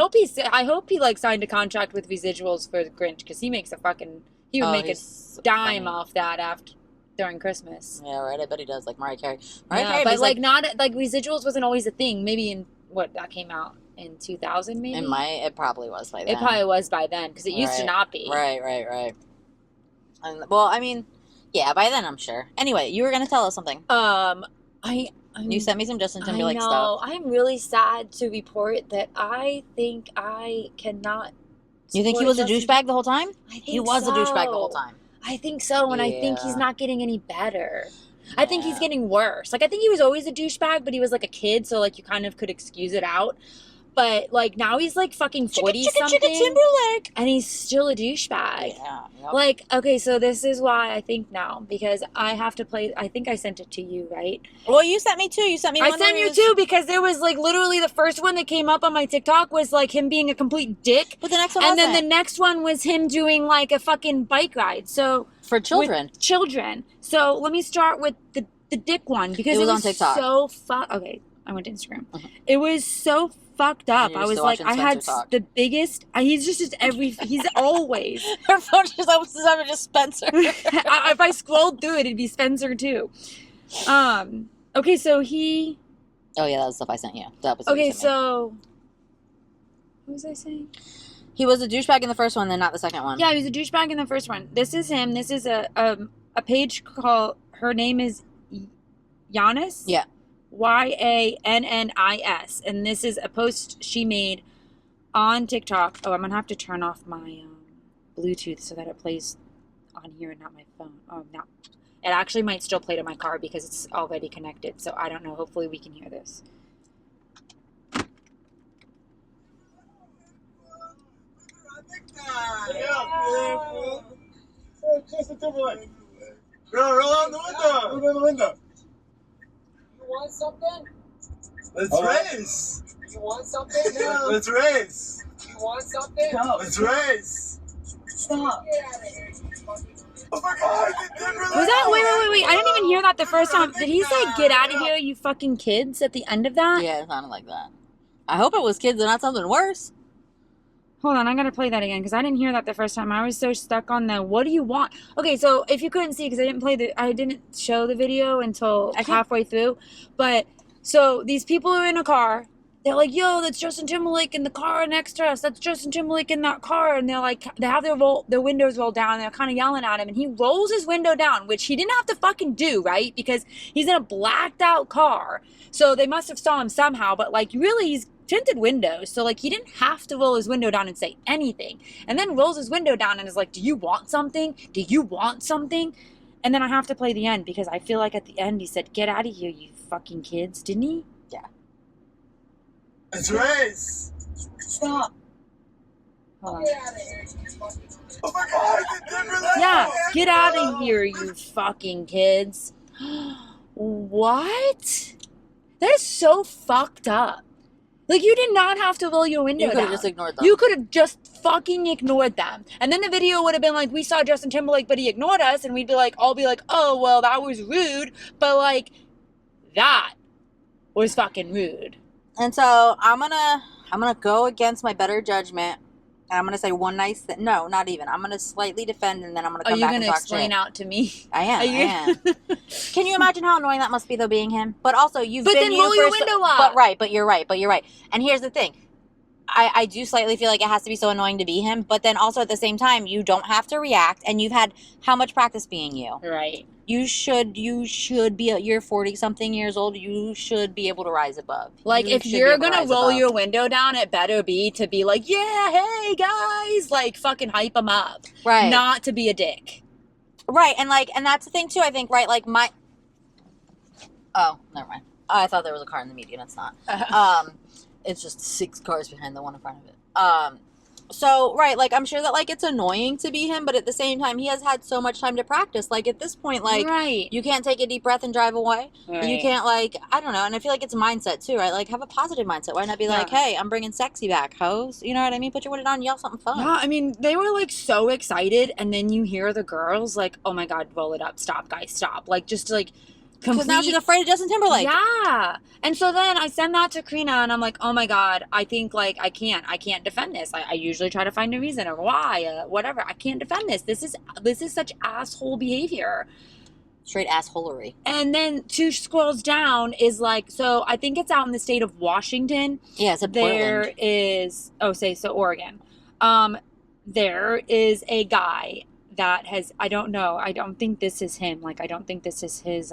hope he like signed a contract with residuals for Grinch because he makes he would make a dime off that during Christmas. Yeah, right. I bet he does, like Mariah Carey. Carey, but like not like residuals wasn't always a thing. Maybe in that came out in 2000, maybe. It probably was by then. It probably was by then because it used to not be. Right. And, well, I mean, yeah, by then I'm sure. Anyway, you were gonna tell us something. You sent me some Justin Timberlake stuff. I'm really sad to report that I think I cannot. You think he was a douchebag the whole time? I think he was a douchebag the whole time. I think so, and I think he's not getting any better. I think he's getting worse. Like, I think he was always a douchebag, but he was like a kid, so like you kind of could excuse it out. But like now he's like fucking 40-something, Timberlake, and he's still a douchebag. Yeah. Yep. Like, okay, so this is why I think now, because I have to play. I think I sent it to you, right? Well, you sent me too. You sent me. I sent you too because there was like literally the first one that came up on my TikTok was like him being a complete dick. But the next one, and then the next one was him doing like a fucking bike ride. So for children, So let me start with the dick one because it was on TikTok. So okay, I went to Instagram. Uh-huh. It was so fucked up. I was like, I had the biggest. He's just he's always. Her phone just opens up and just Spencer. If I scrolled through it, it'd be Spencer too. Okay, so he. Oh yeah, that was stuff I sent you. That was okay. So, what was I saying? He was a douchebag in the first one, then not the second one. Yeah, he was a douchebag in the first one. This is him. This is a page called. Her name is Yannis. Yeah. YANNIS, and this is a post she made on TikTok. Oh, I'm gonna have to turn off my Bluetooth so that it plays on here and not my phone. Oh, no, it actually might still play to my car because it's already connected. So I don't know. Hopefully, we can hear this. Justin Timberlake. Roll out the window. Roll out the window. You want something? Let's race. You want something? No. Let's race. You want something? No. Let's race. Stop. Oh my God! Was that? Wait! I didn't even hear that the first time. Did he say "Get out of here, you fucking kids" at the end of that? Yeah, it sounded like that. I hope it was kids and not something worse. Hold on, I gotta play that again because I didn't hear that the first time. I was so stuck on the "What do you want?" Okay, so if you couldn't see, because I didn't show the video until halfway through, but so these people are in a car. They're like, "Yo, that's Justin Timberlake in the car next to us. That's Justin Timberlake in that car." And they're like, they have their windows rolled down. And they're kind of yelling at him, and he rolls his window down, which he didn't have to fucking do, right? Because he's in a blacked out car, so they must have saw him somehow. But like, really, he's tinted windows, so like he didn't have to roll his window down and say anything, and then rolls his window down and is like, do you want something? And then I have to play the end because I feel like at the end he said, "Get out of here, you fucking kids," didn't he? Yeah. Let's race. Stop. Hold on. Oh my God! Yeah, get out of here, you fucking kids. What? That is so fucked up. Like, you did not have to roll your window down. You could have just ignored them. You could have just fucking ignored them. And then the video would have been like, we saw Justin Timberlake, but he ignored us. And we'd be like, oh, well, that was rude. But, like, that was fucking rude. And so I'm gonna go against my better judgment. And I'm going to say one nice thing. No, not even. I'm going to slightly defend, and then I'm going to come back and talk shit. Are you going to explain out to me? I am. Can you imagine how annoying that must be, though, being him? But also, you've been... But then roll your window up. But you're right. And here's the thing. I do slightly feel like it has to be so annoying to be him. But then also, at the same time, you don't have to react. And you've had how much practice being you? Right. You should be, you're 40-something years old, you should be able to rise above. Like, if you're going to roll your window down, it better be to be like, yeah, hey, guys, like, fucking hype them up. Right. Not to be a dick. Right, and that's the thing, too, I think, right, like, oh, never mind. I thought there was a car in the median, it's not. It's just 6 cars behind the one in front of it. So, right, like, I'm sure that, like, it's annoying to be him, but at the same time, he has had so much time to practice. Like, at this point, like, right. you can't take a deep breath and drive away. Right. You can't, like, I don't know. And I feel like it's a mindset, too, right? Like, have a positive mindset. Why not be like, hey, I'm bringing sexy back, hoes? You know what I mean? Put your window down and yell something fun. Yeah, I mean, they were, like, so excited, and then you hear the girls, like, oh, my God, roll it up. Stop, guys, stop. Like, just, like... Because now she's afraid of Justin Timberlake. Yeah. And so then I send that to Karina and I'm like, oh my God, I think like I can't defend this. I usually try to find a reason or why, whatever. I can't defend this. This is such asshole behavior. Straight assholery. And then 2 scrolls down is like, so I think it's out in the state of Washington. Yeah, it's a There Portland. is, Oregon. There is a guy that has, I don't know, I don't think this is him. Like, I don't think this is his,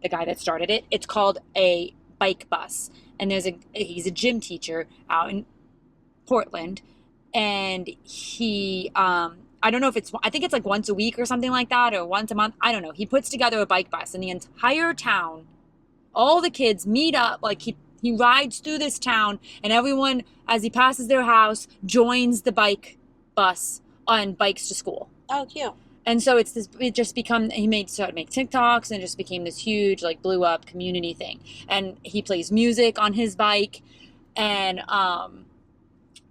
the guy that started it. It's called a bike bus, and he's a gym teacher out in Portland, and he I don't know if I think it's like once a week or something like that, or once a month, I don't know. He puts together a bike bus, and the entire town, all the kids meet up. Like he rides through this town, and everyone, as he passes their house, joins the bike bus on bikes to school. Oh, cute. And so it just become, started make TikToks, and it just became this huge, like, blew up community thing. And he plays music on his bike. And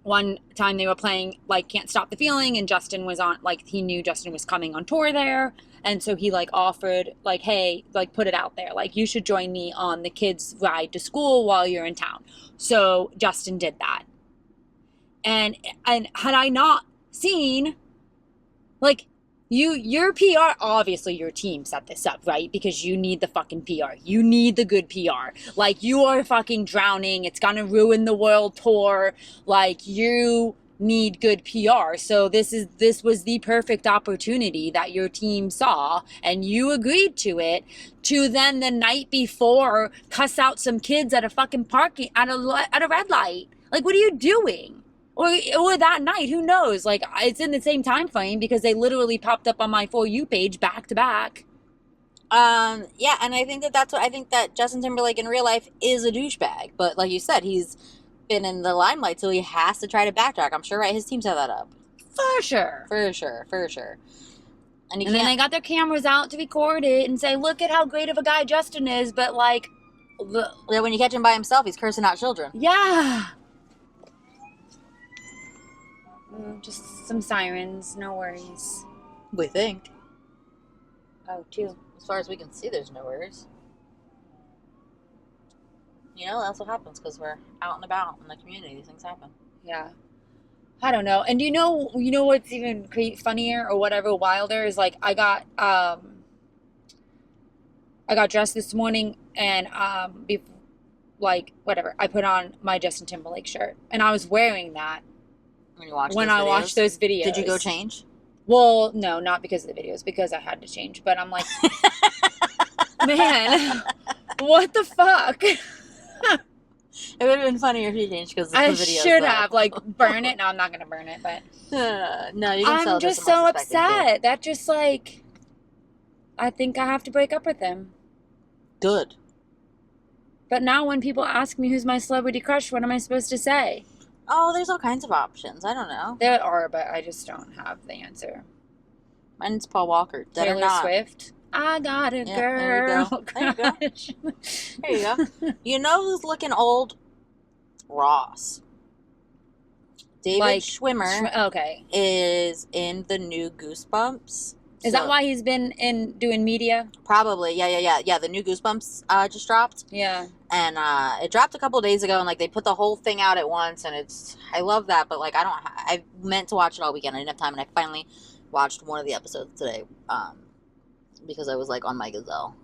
one time they were playing, like, Can't Stop the Feeling, and Justin was on, like, he knew Justin was coming on tour there. And so he, like, offered, like, hey, like, put it out there. Like, you should join me on the kids' ride to school while you're in town. So Justin did that. And had I not seen, like... Your PR, obviously your team set this up, right? Because you need the fucking PR. You need the good PR. Like, you are fucking drowning. It's gonna ruin the world tour. Like, you need good PR. So this was the perfect opportunity that your team saw, and you agreed to it, to then the night before cuss out some kids at a fucking parking, at a red light. Like, what are you doing? Or that night, who knows? Like, it's in the same time frame because they literally popped up on my For You page back to back. Yeah, and I think that Justin Timberlake in real life is a douchebag. But like you said, he's been in the limelight, so he has to try to backtrack. I'm sure, right? His team set that up. For sure. And then they got their cameras out to record it and say, look at how great of a guy Justin is, but like... when you catch him by himself, he's cursing out children. Yeah. Just some sirens, no worries. We think. Oh, 2. As far as we can see, there's no worries. You know, that's what happens because we're out and about in the community. These things happen. Yeah. I don't know. And you know what's even funnier or whatever, wilder is, like, I got dressed this morning and like, whatever, I put on my Justin Timberlake shirt and I was wearing that. When I watched those videos. Did you go change? Well, no, not because of the videos, because I had to change. But I'm like, man, what the fuck? It would have been funnier if you changed because of the videos. I should have, like, burn it. No, I'm not going to burn it, but... no, you can sell I'm just so upset. That just, like... I think I have to break up with him. Good. But now when people ask me who's my celebrity crush, what am I supposed to say? Oh, there's all kinds of options. I don't know. There are, but I just don't have the answer. Mine's Paul Walker. Taylor Swift. I got a girl. There you go. There you go. You know who's looking old? Ross. David Schwimmer is in the new Goosebumps. Is that why he's been doing media? Probably. Yeah. The new Goosebumps just dropped. Yeah. And it dropped a couple days ago, and like they put the whole thing out at once, and I love that, but like I meant to watch it all weekend. I didn't have time, and I finally watched one of the episodes today, because I was like on my Gazelle,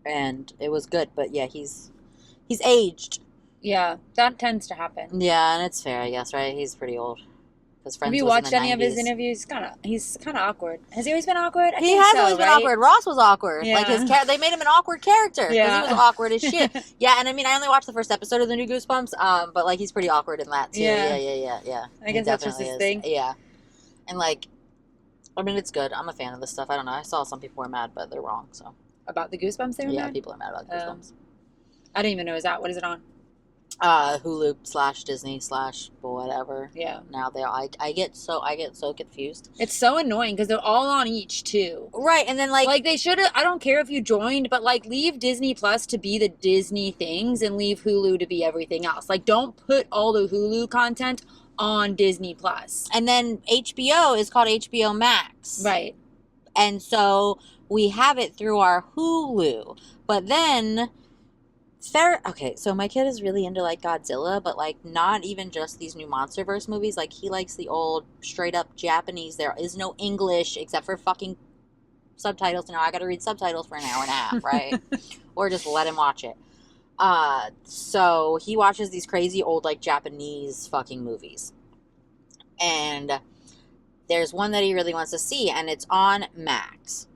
and it was good. But yeah, he's aged. Yeah, that tends to happen. Yeah, and it's fair, I guess, right? He's pretty old. Have you watched any of his interviews? He's kind of awkward. Has he always been awkward? He has always been awkward. Ross was awkward. Yeah. Like they made him an awkward character because he was awkward as shit. Yeah, and I mean, I only watched the first episode of the new Goosebumps, but like he's pretty awkward in that too. Yeah. I guess that's just his thing. Yeah, and like, I mean, it's good. I'm a fan of this stuff. I don't know. I saw some people were mad, but they're wrong. So about the Goosebumps, they were mad? People are mad about Goosebumps. I didn't even know it was out. What is it on? Hulu / Disney / whatever. Yeah. Now I get so confused. It's so annoying because they're all on each too. Right, and then like they should have. I don't care if you joined, but like leave Disney Plus to be the Disney things and leave Hulu to be everything else. Like don't put all the Hulu content on Disney Plus. And then HBO is called HBO Max. Right. And so we have it through our Hulu. But then okay, so my kid is really into like Godzilla, but like not even just these new MonsterVerse movies. Like he likes the old straight up Japanese. There is no English except for fucking subtitles. Now I got to read subtitles for an hour and a half, right? Or just let him watch it. So he watches these crazy old like Japanese fucking movies. And there's one that he really wants to see, and it's on Max.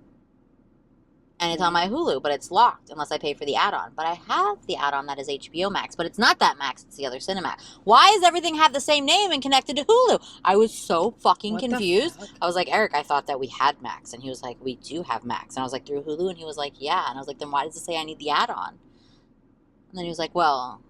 And it's on my Hulu, but it's locked unless I pay for the add-on. But I have the add-on that is HBO Max, but it's not that Max, it's the other Cinemax. Why does everything have the same name and connected to Hulu? I was so fucking confused. I was like, Eric, I thought that we had Max. And he was like, we do have Max. And I was like, through Hulu? And he was like, yeah. And I was like, then why does it say I need the add-on? And then he was like, well,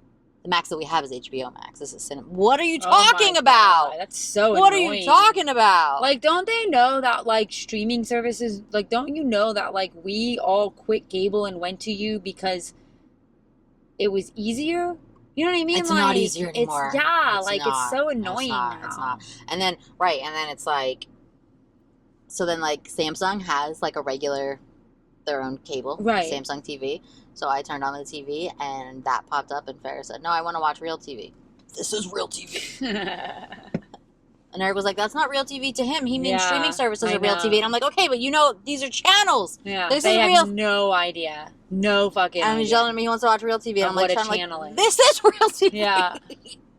the Max that we have is HBO Max. This is Cinema. What are you talking about? God, that's so What annoying. are you talking about? Like, don't they know that, like, streaming services, like, don't you know that, like, we all quit cable and went to you because it was easier? You know what I mean? It's like, not easier anymore. It's so annoying now. It's not. And then, right, and then it's like, so then, like, Samsung has, like, their own cable. Right. Samsung TV. So I turned on the TV, and that popped up, and Farrah said, no, I want to watch real TV. This is real TV. And Eric was like, that's not real TV to him. He means streaming services are real TV. And I'm like, okay, but you know, these are channels. Yeah, this they is have real. No idea. No fucking idea. And he's yelling at me, he wants to watch real TV. And I'm like, this is real TV. Yeah.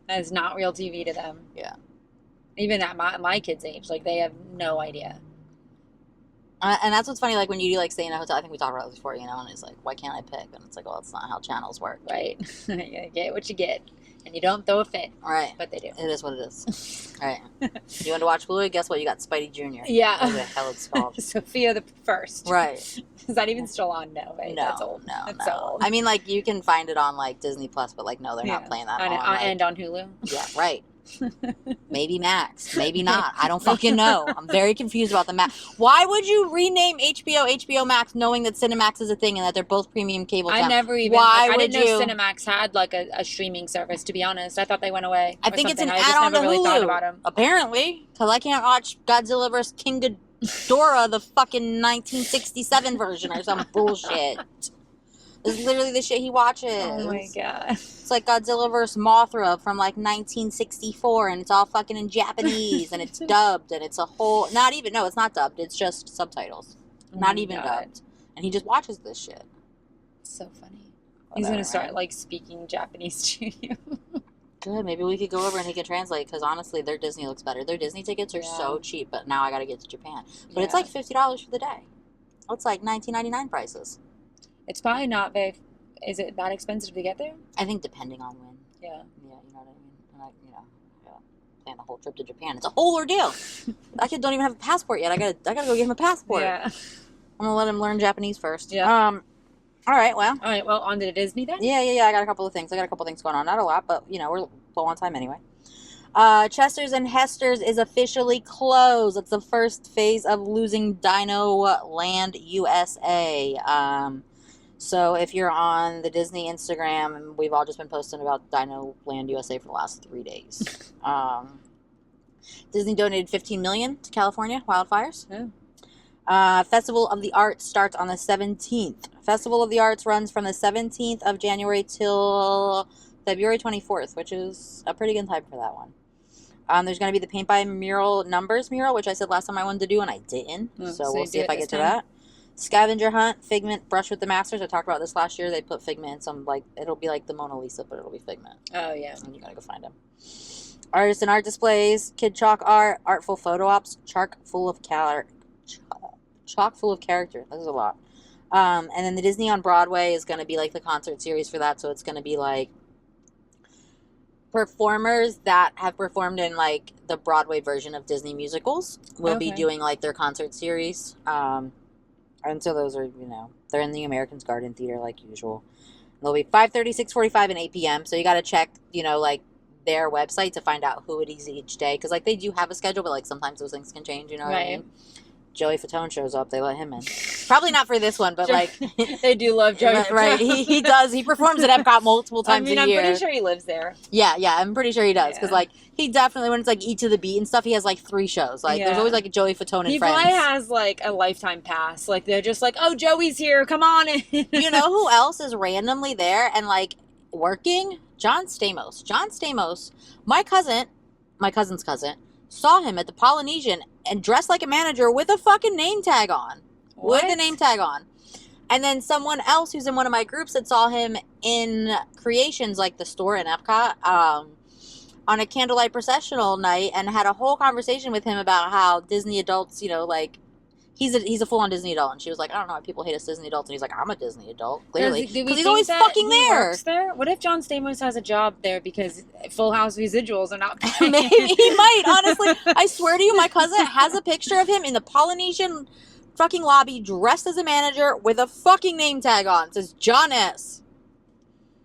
That is not real TV to them. Yeah. Even at my kids' age, like, they have no idea. And that's what's funny, like, when you do, like, stay in a hotel, I think we talked about this before, you know, and it's like, why can't I pick? And it's like, well, it's not how channels work. Right. You get what you get. And you don't throw a fit. Right. But they do. It is what it is. All right. You want to watch Bluey? Guess what? You got Speidi Jr. Yeah. What the hell it's called. Sophia the First. Right. Is that even still on? No, right? No. That's old. No, That's no. so old. I mean, like, you can find it on, like, Disney Plus, but, like, no, they're not playing that and on Hulu. Yeah, right. Maybe Max. Maybe not. I don't fucking know. I'm very confused about the Max. Why would you rename HBO Max knowing that Cinemax is a thing and that they're both premium cable channels? I never even. Why I would didn't know Cinemax had like a streaming service. To be honest, I thought they went away. I think it's an I add-on to never really thought Hulu. about them. Apparently, because I can't watch Godzilla vs. King Ghidorah, the fucking 1967 version or some bullshit. This is literally the shit he watches. Oh my god. It's like Godzilla vs. Mothra from like 1964, and it's all fucking in Japanese, and it's dubbed, and it's a whole. It's not dubbed. It's just subtitles. Not even dubbed. And he just watches this shit. So funny. He's gonna start like speaking Japanese to you. Good. Maybe we could go over and he can translate, because honestly, their Disney looks better. Their Disney tickets are so cheap, but now I got to get to Japan. But it's like $50 for the day. It's like $19.99 prices. It's probably not very. Is it that expensive to get there? I think depending on when. Yeah. Yeah, you know what I mean. And plan the whole trip to Japan. It's a whole ordeal. That kid don't even have a passport yet. I gotta go get him a passport. Yeah. I'm gonna let him learn Japanese first. Yeah. All right. Well, on to Disney then. Yeah. I got a couple of things. Going on. Not a lot, but we're low on time anyway. Chester's and Hester's is officially closed. It's the first phase of losing Dino Land USA. So if you're on the Disney Instagram, and we've all just been posting about Dino Land USA for the last 3 days. Disney donated $15 million to California wildfires. Yeah. Festival of the Arts starts on the 17th. Festival of the Arts runs from the 17th of January till February 24th, which is a pretty good time for that one. There's going to be the Paint by Numbers mural, which I said last time I wanted to do, and I didn't. So we'll see if I get to that. Scavenger hunt, Figment, Brush with the Masters. I talked about this last year. They put Figment in some, like, it'll be like the Mona Lisa, but it'll be Figment. Oh, yeah. And you gotta go find them. Artists and art displays, kid chalk art, artful photo ops, chock full of character. This is a lot. And then the Disney on Broadway is going to be like the concert series for that. So it's going to be like performers that have performed in like the Broadway version of Disney musicals will be doing like their concert series. And so those are, they're in the American's Garden Theater like usual. They'll be 5:30, 6:45, and 8 p.m. So you got to check, like their website to find out who it is each day. Because, like, they do have a schedule, but, like, sometimes those things can change, you know what I mean? Joey Fatone shows up, they let him in. Probably not for this one, but, like... they do love Joey Fatone. Right, he does. He performs at Epcot multiple times a year. I'm pretty sure he lives there. Yeah, I'm pretty sure he does. Because, like, he definitely, when it's, like, Eat to the Beat and stuff, he has, like, 3 shows. Like, there's always, like, a Joey Fatone and Friends. He probably has, like, a lifetime pass. Like, they're just like, oh, Joey's here, come on in. You know who else is randomly there and, like, working? John Stamos. John Stamos, my cousin's cousin, saw him at the Polynesian and dressed like a manager with a fucking name tag on. What? With a name tag on. And then someone else who's in one of my groups that saw him in Creations, like the store in Epcot, on a candlelight processional night and had a whole conversation with him about how Disney adults, like, he's a full-on Disney adult. And she was like, I don't know why people hate us Disney adults. And he's like, I'm a Disney adult, clearly. Because he's always fucking there. Works there. What if John Stamos has a job there because Full House residuals are not paying? Maybe he might, honestly. I swear to you, my cousin has a picture of him in the Polynesian fucking lobby dressed as a manager with a fucking name tag on. It says John S.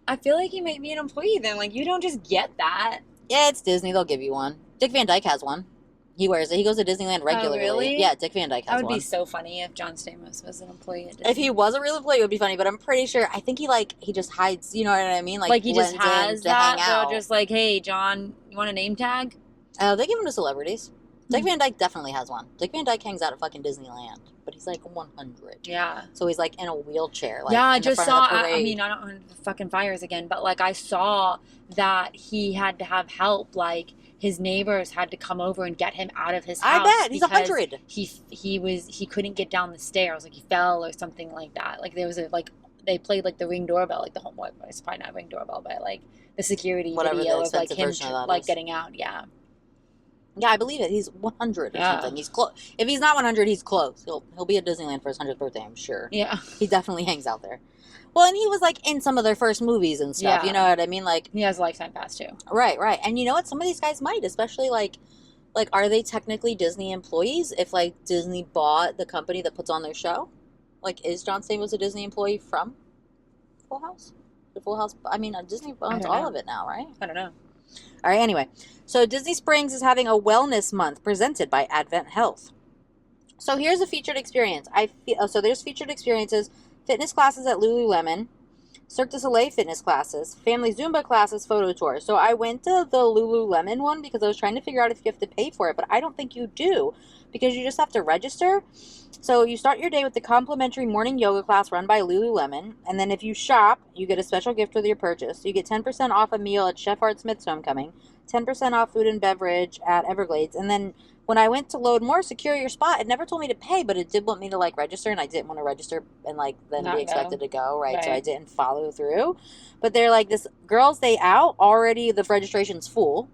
I feel like he might be an employee then. Like, you don't just get that. Yeah, it's Disney. They'll give you one. Dick Van Dyke has one. He wears it. He goes to Disneyland regularly. Oh, really? Yeah, Dick Van Dyke has one. That would be so funny if John Stamos was an employee at Disney. If he was a real employee, it would be funny. But I'm pretty sure, I think he just hides, you know what I mean? Like he just has that? They're just like, hey, John, you want a name tag? Oh, they give them to celebrities. Dick Van Dyke definitely has one. Dick Van Dyke hangs out at fucking Disneyland. But he's like 100. Yeah. So he's like in a wheelchair. Like, yeah, I just saw, I don't know the fucking fires again, but like I saw that he had to have help. Like, his neighbors had to come over and get him out of his house. I bet. He's 100. He couldn't get down the stairs. Like, he fell or something like that. Like, there was they played like the Ring doorbell, like the home, it's probably not Ring doorbell, but like the security video of like him like getting out. Yeah. Yeah, I believe it. He's 100 or something. He's close. If he's not 100, he's close. He'll be at Disneyland for his 100th birthday, I'm sure. Yeah. He definitely hangs out there. Well, and he was like in some of their first movies and stuff. You know what I mean? Like, he has a lifetime pass too. Right. And you know what? Some of these guys might, especially like are they technically Disney employees if like Disney bought the company that puts on their show? Like, is John Stamos a Disney employee from Full House? The Full House. I mean, Disney owns all of it now, right? I don't know. All right, anyway. So Disney Springs is having a wellness month presented by Advent Health. So here's a featured experience. So there's featured experiences, fitness classes at Lululemon, Cirque du Soleil fitness classes, family Zumba classes, photo tours. So I went to the Lululemon one because I was trying to figure out if you have to pay for it, but I don't think you do because you just have to register. So you start your day with the complimentary morning yoga class run by Lululemon, and then if you shop, you get a special gift with your purchase. You get 10% off a meal at Chef Art Smith's Homecoming, 10% off food and beverage at Everglades, and then when I went to load more, secure your spot, it never told me to pay, but it did want me to like register, and I didn't want to register and like then be expected to go, right? So I didn't follow through. But they're like, this girls' day out, already the registration's full.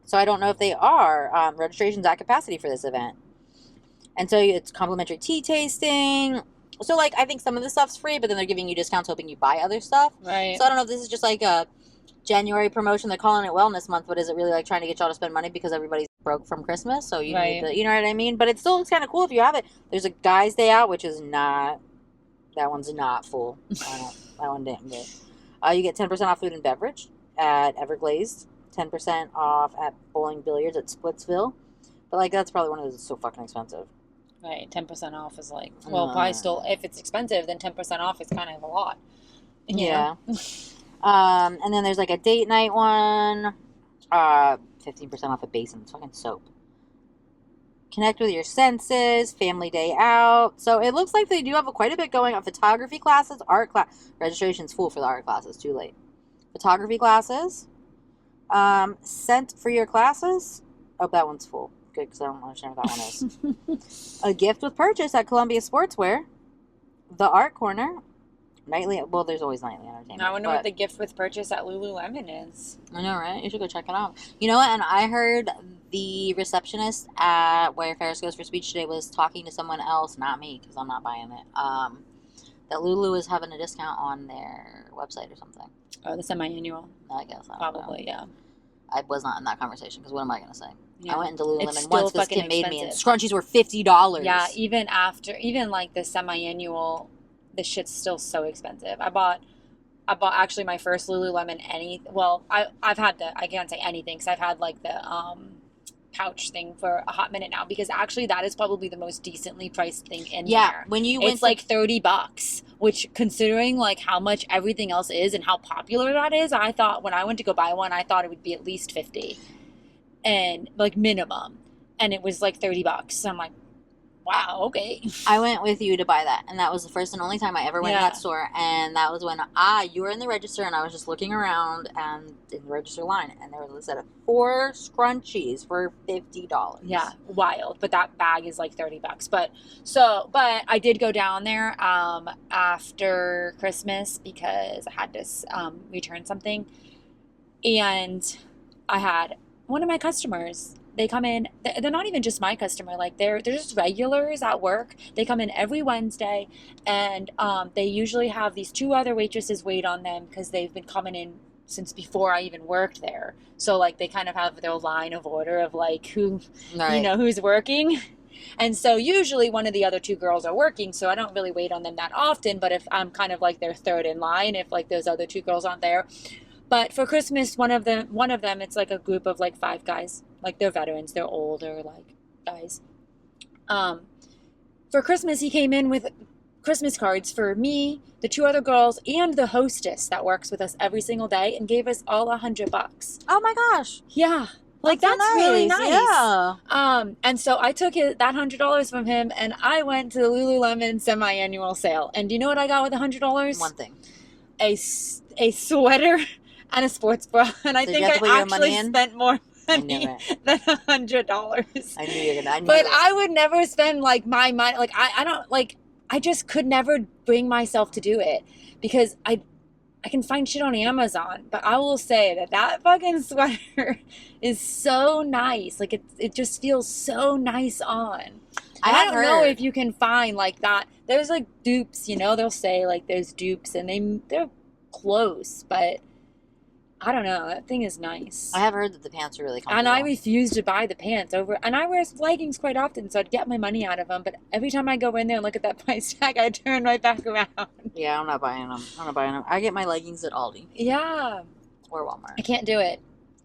So I don't know if they are. Registration's at capacity for this event. And so it's complimentary tea tasting. So, like, I think some of the stuff's free, but then they're giving you discounts hoping you buy other stuff. Right. So I don't know if this is just like a January promotion. They're calling it Wellness Month, but is it really like trying to get y'all to spend money because everybody's broke from Christmas? So you need to, you know what I mean? But it still looks kind of cool if you have it. There's a guy's day out, which is not, that one's not full. That one didn't get. You get 10% off food and beverage at Everglades, 10% off at Bowling Billiards at Splitsville. But, like, that's probably one of those that's so fucking expensive. Right, 10% off is like, well, probably still, if it's expensive, then 10% off is kind of a lot. Yeah. And then there's like a date night one, 15% off a basin. It's fucking soap. Connect with your senses, family day out. So it looks like they do have quite a bit going on. Photography classes, art class. Registration's full for the art classes, too late. Photography classes, scent for your classes. Oh, that one's full. Good, because I don't understand what that one is. A gift with purchase at Columbia Sportswear. The Art Corner. Nightly, well, there's always nightly entertainment. I wonder what the gift with purchase at Lululemon is. I know, right? You should go check it out. You know what? And I heard the receptionist at where Ferris Goes for Speech today was talking to someone else, not me, because I'm not buying it, that Lulu is having a discount on their website or something. Oh, the semi-annual? I guess. Probably, yeah. I was not in that conversation, because what am I going to say? Yeah. I went into Lululemon once because Kim made me, and scrunchies were $50. Yeah, even like the semi-annual, the shit's still so expensive. I bought I bought actually my first Lululemon I've had I can't say anything because I've had like the pouch thing for a hot minute now, because actually that is probably the most decently priced thing in there. When you went it's like $30, which considering like how much everything else is and how popular that is, I thought when I went to go buy one, I thought it would be at least 50 and like minimum, and it was like $30. So I'm like, wow, okay. I went with you to buy that, and that was the first and only time I ever went to that store, and that was when you were in the register, and I was just looking around and in the register line, and there was a set of 4 scrunchies for $50. Yeah, wild. But that bag is like $30. But I did go down there after Christmas because I had to return something, and I had one of my customers. They come in, they're not even just my customer, like they're just regulars at work. They come in every Wednesday, and they usually have these 2 other waitresses wait on them because they've been coming in since before I even worked there. So like they kind of have their line of order of like who's working. And so usually one of the other 2 girls are working, so I don't really wait on them that often, but if I'm kind of like their third in line, if like those other 2 girls aren't there. But for Christmas, one of them, it's like a group of like 5 guys. Like they're veterans, they're older, like guys. For Christmas, he came in with Christmas cards for me, the 2 other girls, and the hostess that works with us every single day, and gave us all $100. Oh my gosh! Yeah, like that's really nice. Yeah. And so I took that $100 from him, and I went to the Lululemon semi-annual sale. And do you know what I got with $100? One thing: a sweater and a sports bra. And I think I actually spent more money than $100. I knew you were gonna. But I would never spend like my money. Like I don't like. I just could never bring myself to do it because I can find shit on Amazon. But I will say that fucking sweater is so nice. Like it just feels so nice on. I don't know if you can find like that. There's like dupes, they'll say like there's dupes and they're close, but I don't know. That thing is nice. I have heard that the pants are really comfortable. And I refuse to buy the pants and I wear leggings quite often, so I'd get my money out of them. But every time I go in there and look at that price tag, I turn right back around. Yeah, I'm not buying them. I get my leggings at Aldi. Yeah. Or Walmart. I can't do it.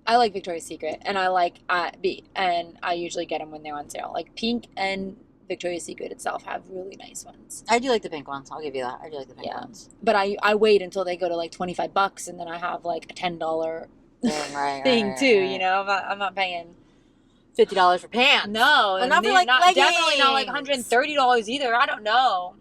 I like Victoria's Secret, and I like and I usually get them when they're on sale. Like Pink and Victoria's Secret itself have really nice ones. I do like the pink ones. I'll give you that. I do like the pink ones. But I wait until they go to like $25, and then I have like a $10 thing too. I'm not paying $50 for pants. No, but not for like leggings. Definitely not like $130 either. I don't know.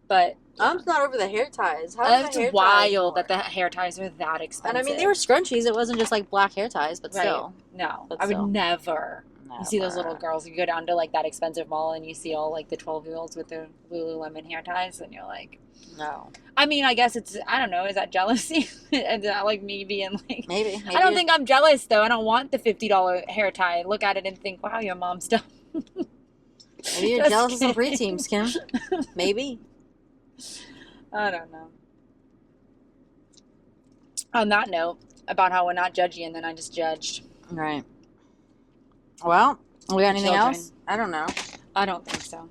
But I'm not over the hair ties. It's wild that the hair ties are that expensive. And I mean, they were scrunchies. It wasn't just like black hair ties, but still. No, I would never. You see those little girls, you go down to like that expensive mall and you see all like the 12-year-olds with their Lululemon hair ties, and you're like, no. I mean, I guess I don't know, is that jealousy? Is that like me being like, maybe. I don't think I'm jealous though. I don't want the $50 hair tie. Look at it and think, wow, your mom's dumb. Maybe you're jealous of some preteens, Kim. Maybe. I don't know. On that note, about how we're not judgy, and then I just judged. Right. Well, we got anything else? I don't know. I don't think so.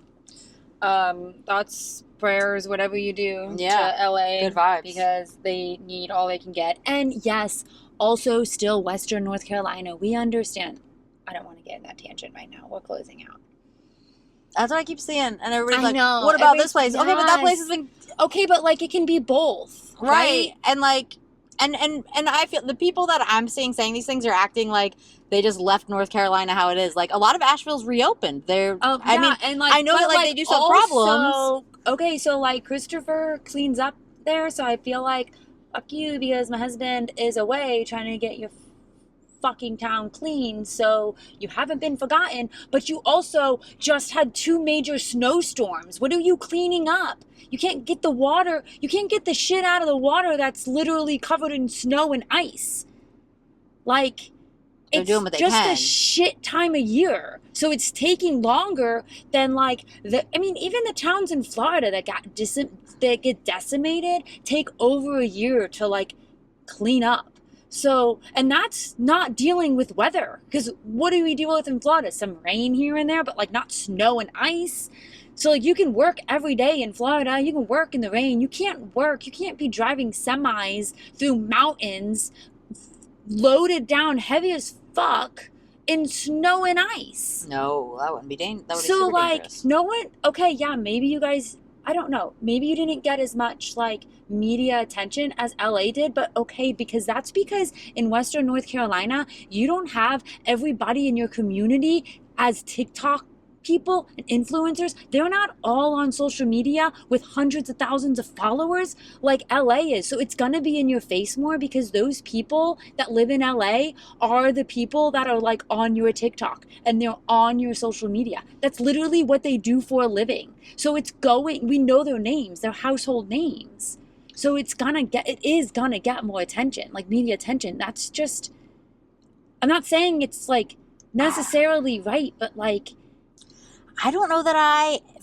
Thoughts, prayers, whatever you do to LA. Good vibes. Because they need all they can get. And yes, also still Western North Carolina. We understand. I don't want to get in that tangent right now. We're closing out. That's what I keep seeing. And everybody's like, know. what about this place? Yes. Okay, but that place has been... Okay, but like it can be both. Right? And like... And I feel the people that I'm seeing saying these things are acting like they just left North Carolina how it is. Like a lot of Asheville's reopened. I mean, and like, I know that like they do solve problems. Okay, so like Christopher cleans up there, so I feel like fuck you because my husband is away trying to get your fucking town clean, so you haven't been forgotten, but you also just had 2 major snowstorms. What are you cleaning up? You can't get the water, you can't get the shit out of the water that's literally covered in snow and ice. Like, they're doing what they can. Just a shit time of year. So it's taking longer than like even the towns in Florida that get decimated take over a year to like clean up. So, and that's not dealing with weather, because what do we deal with in Florida? Some rain here and there, but like not snow and ice. So, like, you can work every day in Florida. You can work in the rain. You can't be driving semis through mountains loaded down heavy as fuck in snow and ice. No, that wouldn't be dangerous. That would be So, super like, dangerous. no one, okay, yeah, maybe you guys, I don't know, maybe you didn't get as much, like, media attention as LA did, but okay, because in Western North Carolina, you don't have everybody in your community as TikTok people and influencers. They're not all on social media with hundreds of thousands of followers like LA is. So it's gonna be in your face more because those people that live in LA are the people that are like on your TikTok and they're on your social media. That's literally what they do for a living. So we know their names, their household names. So it is gonna get more attention, like media attention. That's just, I'm not saying it's like necessarily right, but like, I don't know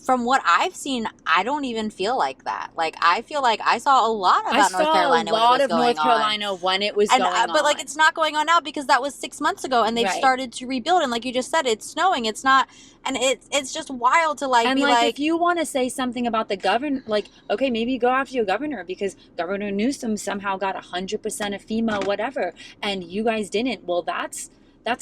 from what I've seen, I don't even feel like that. Like, I feel like I saw a lot about North Carolina when it was going on. When it was going on. But, like, it's not going on now because that was 6 months ago and they've started to rebuild. And like you just said, it's snowing. It's not, and it's just wild to like, and be like, if you want to say something about the governor, like, okay, maybe go after your governor because Governor Newsom somehow got 100% of FEMA, whatever, and you guys didn't. Well, that's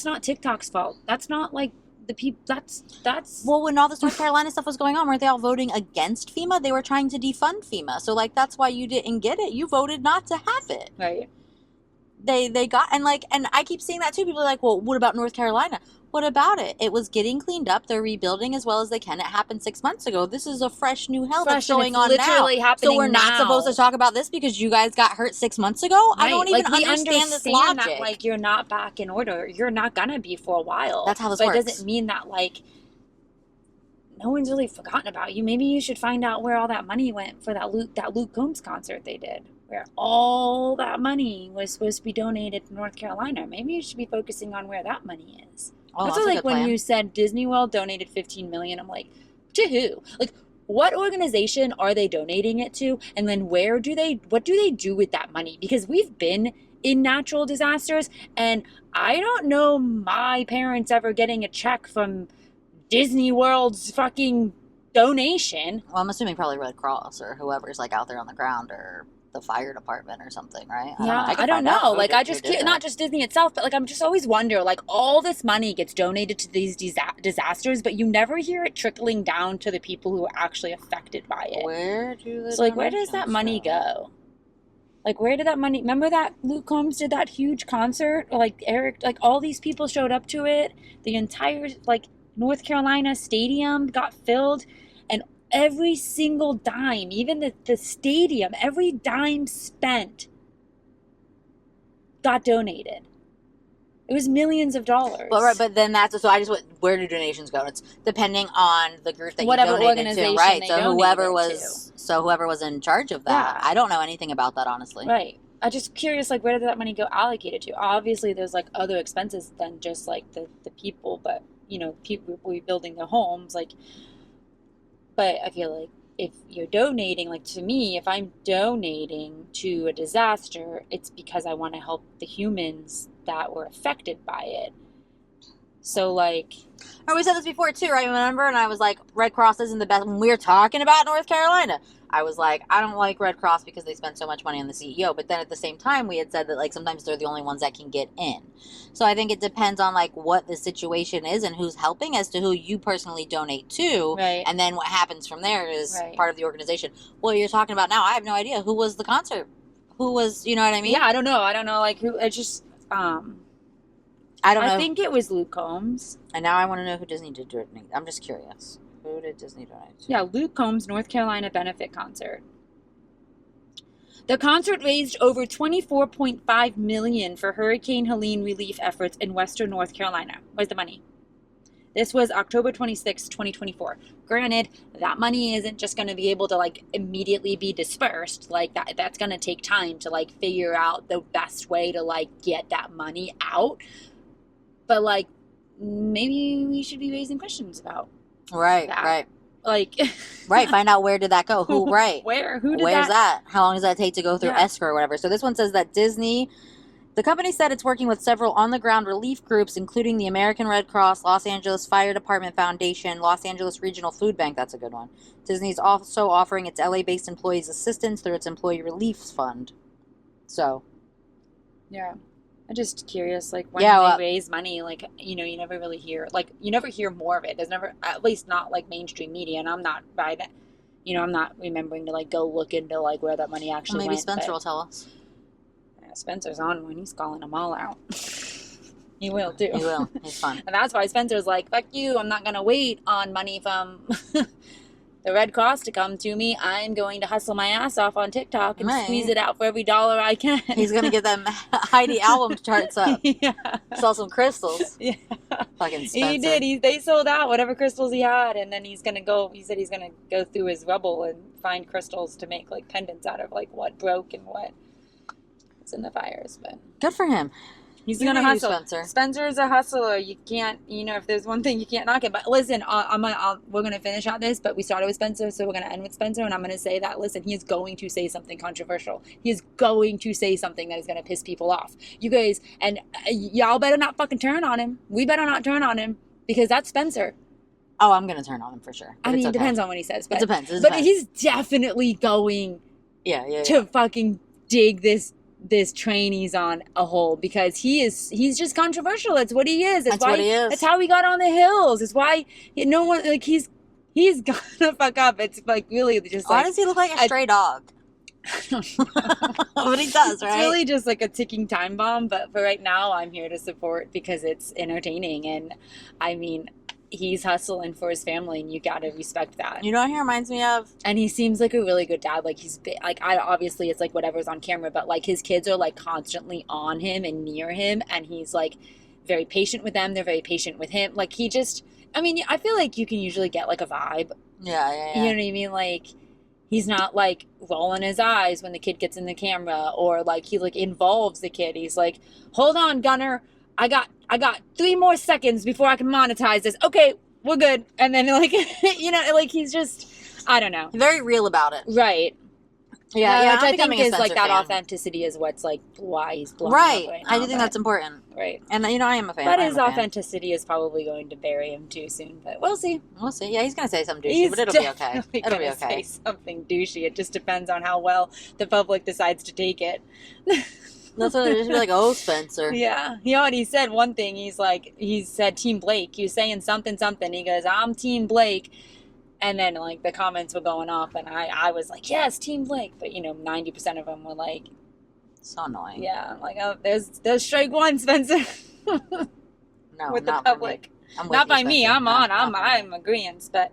not TikTok's fault. That's not like, the people, that's well, when all this North Carolina stuff was going on, weren't they all voting against FEMA? They were trying to defund FEMA, so like that's why you didn't get it. You voted not to have it. Right. They got, and I keep seeing that too. People are like, well, what about North Carolina? What about it? It was getting cleaned up. They're rebuilding as well as they can. It happened 6 months ago. This is a fresh new hell that's going on now. So we're not supposed to talk about this because you guys got hurt 6 months ago? Right. I don't even understand this logic. That, like, you're not back in order. You're not gonna be for a while. That's how this works. But it doesn't mean that, like, no one's really forgotten about you. Maybe you should find out where all that money went for that Luke Combs concert they did, where all that money was supposed to be donated to North Carolina. Maybe you should be focusing on where that money is. Oh, that's like when you said Disney World donated $15 million. I'm like, to who? Like, what organization are they donating it to? And then what do they do with that money? Because we've been in natural disasters, and I don't know my parents ever getting a check from Disney World's fucking donation. Well, I'm assuming probably Red Cross or whoever's like out there on the ground, or the fire department or something, right? I don't know. Like, not just Disney itself, but like, I'm just always wonder, like, all this money gets donated to these disasters, but you never hear it trickling down to the people who are actually affected by it. Where does that money go? Like, where did that money, remember that Luke Combs did that huge concert? Or like Eric, like all these people showed up to it. The entire, like, North Carolina stadium got filled, and every single dime, even the stadium, every dime spent got donated. It was millions of dollars. But then where do donations go? It's depending on the group that you donated to, right? So whoever was in charge of that. Yeah. I don't know anything about that, honestly. Right. I'm just curious, like, where did that money go allocated to? Obviously, there's like other expenses than just like the people, but you know, people rebuilding their homes, like. But I feel like if you're donating, like, to me, if I'm donating to a disaster, it's because I want to help the humans that were affected by it. So, like... And we said this before, too, right? Remember? And I was like, Red Cross isn't the best. When we were talking about North Carolina, I was like, I don't like Red Cross because they spend so much money on the CEO. But then at the same time, we had said that, like, sometimes they're the only ones that can get in. So I think it depends on, like, what the situation is and who's helping as to who you personally donate to. Right. And then what happens from there is part of the organization. What you're talking about now, I have no idea. Who was the concert? Who was, you know what I mean? Yeah, I don't know, like, who, it just, I don't know. I think it was Luke Combs. And now I want to know who Disney did donate. I'm just curious. Who did Disney donate to? Yeah, Luke Combs, North Carolina benefit concert. The concert raised over $24.5 million for Hurricane Helene relief efforts in western North Carolina. Where's the money? This was October 26, 2024. Granted, that money isn't just going to be able to, like, immediately be dispersed. Like, that's going to take time to, like, figure out the best way to, like, get that money out. But, like, maybe we should be raising questions about Right. Like, right. Find out, where did that go? Who? Right. Where's that? How long does that take to go through escrow or whatever? So this one says that Disney The company said it's working with several on-the-ground relief groups, including the American Red Cross, Los Angeles Fire Department Foundation, Los Angeles Regional Food Bank. That's a good one. Disney's also offering its LA-based employees assistance through its Employee Relief Fund. So. Yeah. I'm just curious, like, when they raise money, like, you know, you never really hear, like, you never hear more of it. There's never, at least not, like, mainstream media, and I'm not by that, you know, I'm not remembering to, like, go look into, like, where that money actually went. Maybe Spencer will tell us. Spencer's on one. He's calling them all out. He will, too. He will. He's fun. And that's why Spencer's like, fuck you. I'm not going to wait on money from the Red Cross to come to me. I'm going to hustle my ass off on TikTok and squeeze it out for every dollar I can. He's going to get them Heidi album charts up. Yeah. Sell some crystals. Yeah. Fucking Spencer. He did. They sold out whatever crystals he had. And then he's going to go, he said he's going to go through his rubble and find crystals to make, like, pendants out of, like, what broke and what in the fires. But good for him. He's gonna hustle. Spencer's a hustler. You can't, you know, if there's one thing you can't knock it. But listen, we're gonna finish out this, but we started with Spencer, so we're gonna end with Spencer, and I'm gonna say that, listen, he is going to say something controversial. He is going to say something that is gonna piss people off. You guys, and y'all better not fucking turn on him. We better not turn on him, because that's Spencer. Oh, I'm gonna turn on him for sure. I mean, it depends on what he says. But it depends. But he's definitely going to fucking dig this train he's on a hole, because he's just controversial. That's what he is. That's why, what he is. That's how he got on the hills. It's why no one, like, he's gonna fuck up. It's like really just like, why does he look like a stray dog? But he does, right? It's really just like a ticking time bomb. But for right now, I'm here to support because it's entertaining, and I mean, he's hustling for his family, and you gotta respect that. You know what he reminds me of? And he seems like a really good dad. Like, he's like, obviously it's like whatever's on camera, but like his kids are like constantly on him and near him, and he's like very patient with them. They're very patient with him. Like, he just, I mean, I feel like you can usually get like a vibe. Yeah. You know what I mean? Like, he's not like rolling his eyes when the kid gets in the camera, or like he like involves the kid. He's like, hold on, Gunner. I got 3 more seconds before I can monetize this. Okay, we're good. And then, like, you know, like, he's just, I don't know. Very real about it. Right. Yeah, which I think is, like, that authenticity is what's, like, why he's blowing up right now. I do think that's important. Right. And, you know, I am a fan. But his authenticity is probably going to bury him too soon. But we'll see. We'll see. Yeah, he's going to say something douchey, but it'll be okay. It'll be okay. Say something douchey. It just depends on how well the public decides to take it. That's what it is. Be like, oh, Spencer. Yeah. He already said one thing. He said Team Blake. He was saying something. He goes, I'm Team Blake. And then, like, the comments were going off, and I was like, yes, Team Blake. But, you know, 90% of them were like, so annoying. Yeah. I'm like, oh, there's strike one, Spencer. No, with the public. Not by me. I'm agreeing. But,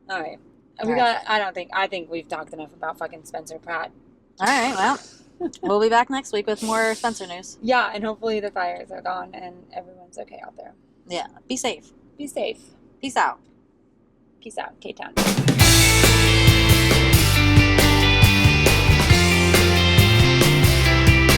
all right. I think we've talked enough about fucking Spencer Pratt. All right, well. We'll be back next week with more Spencer news. Yeah, and hopefully the fires are gone and everyone's okay out there. Yeah, be safe. Be safe. Peace out. Peace out, K-Town.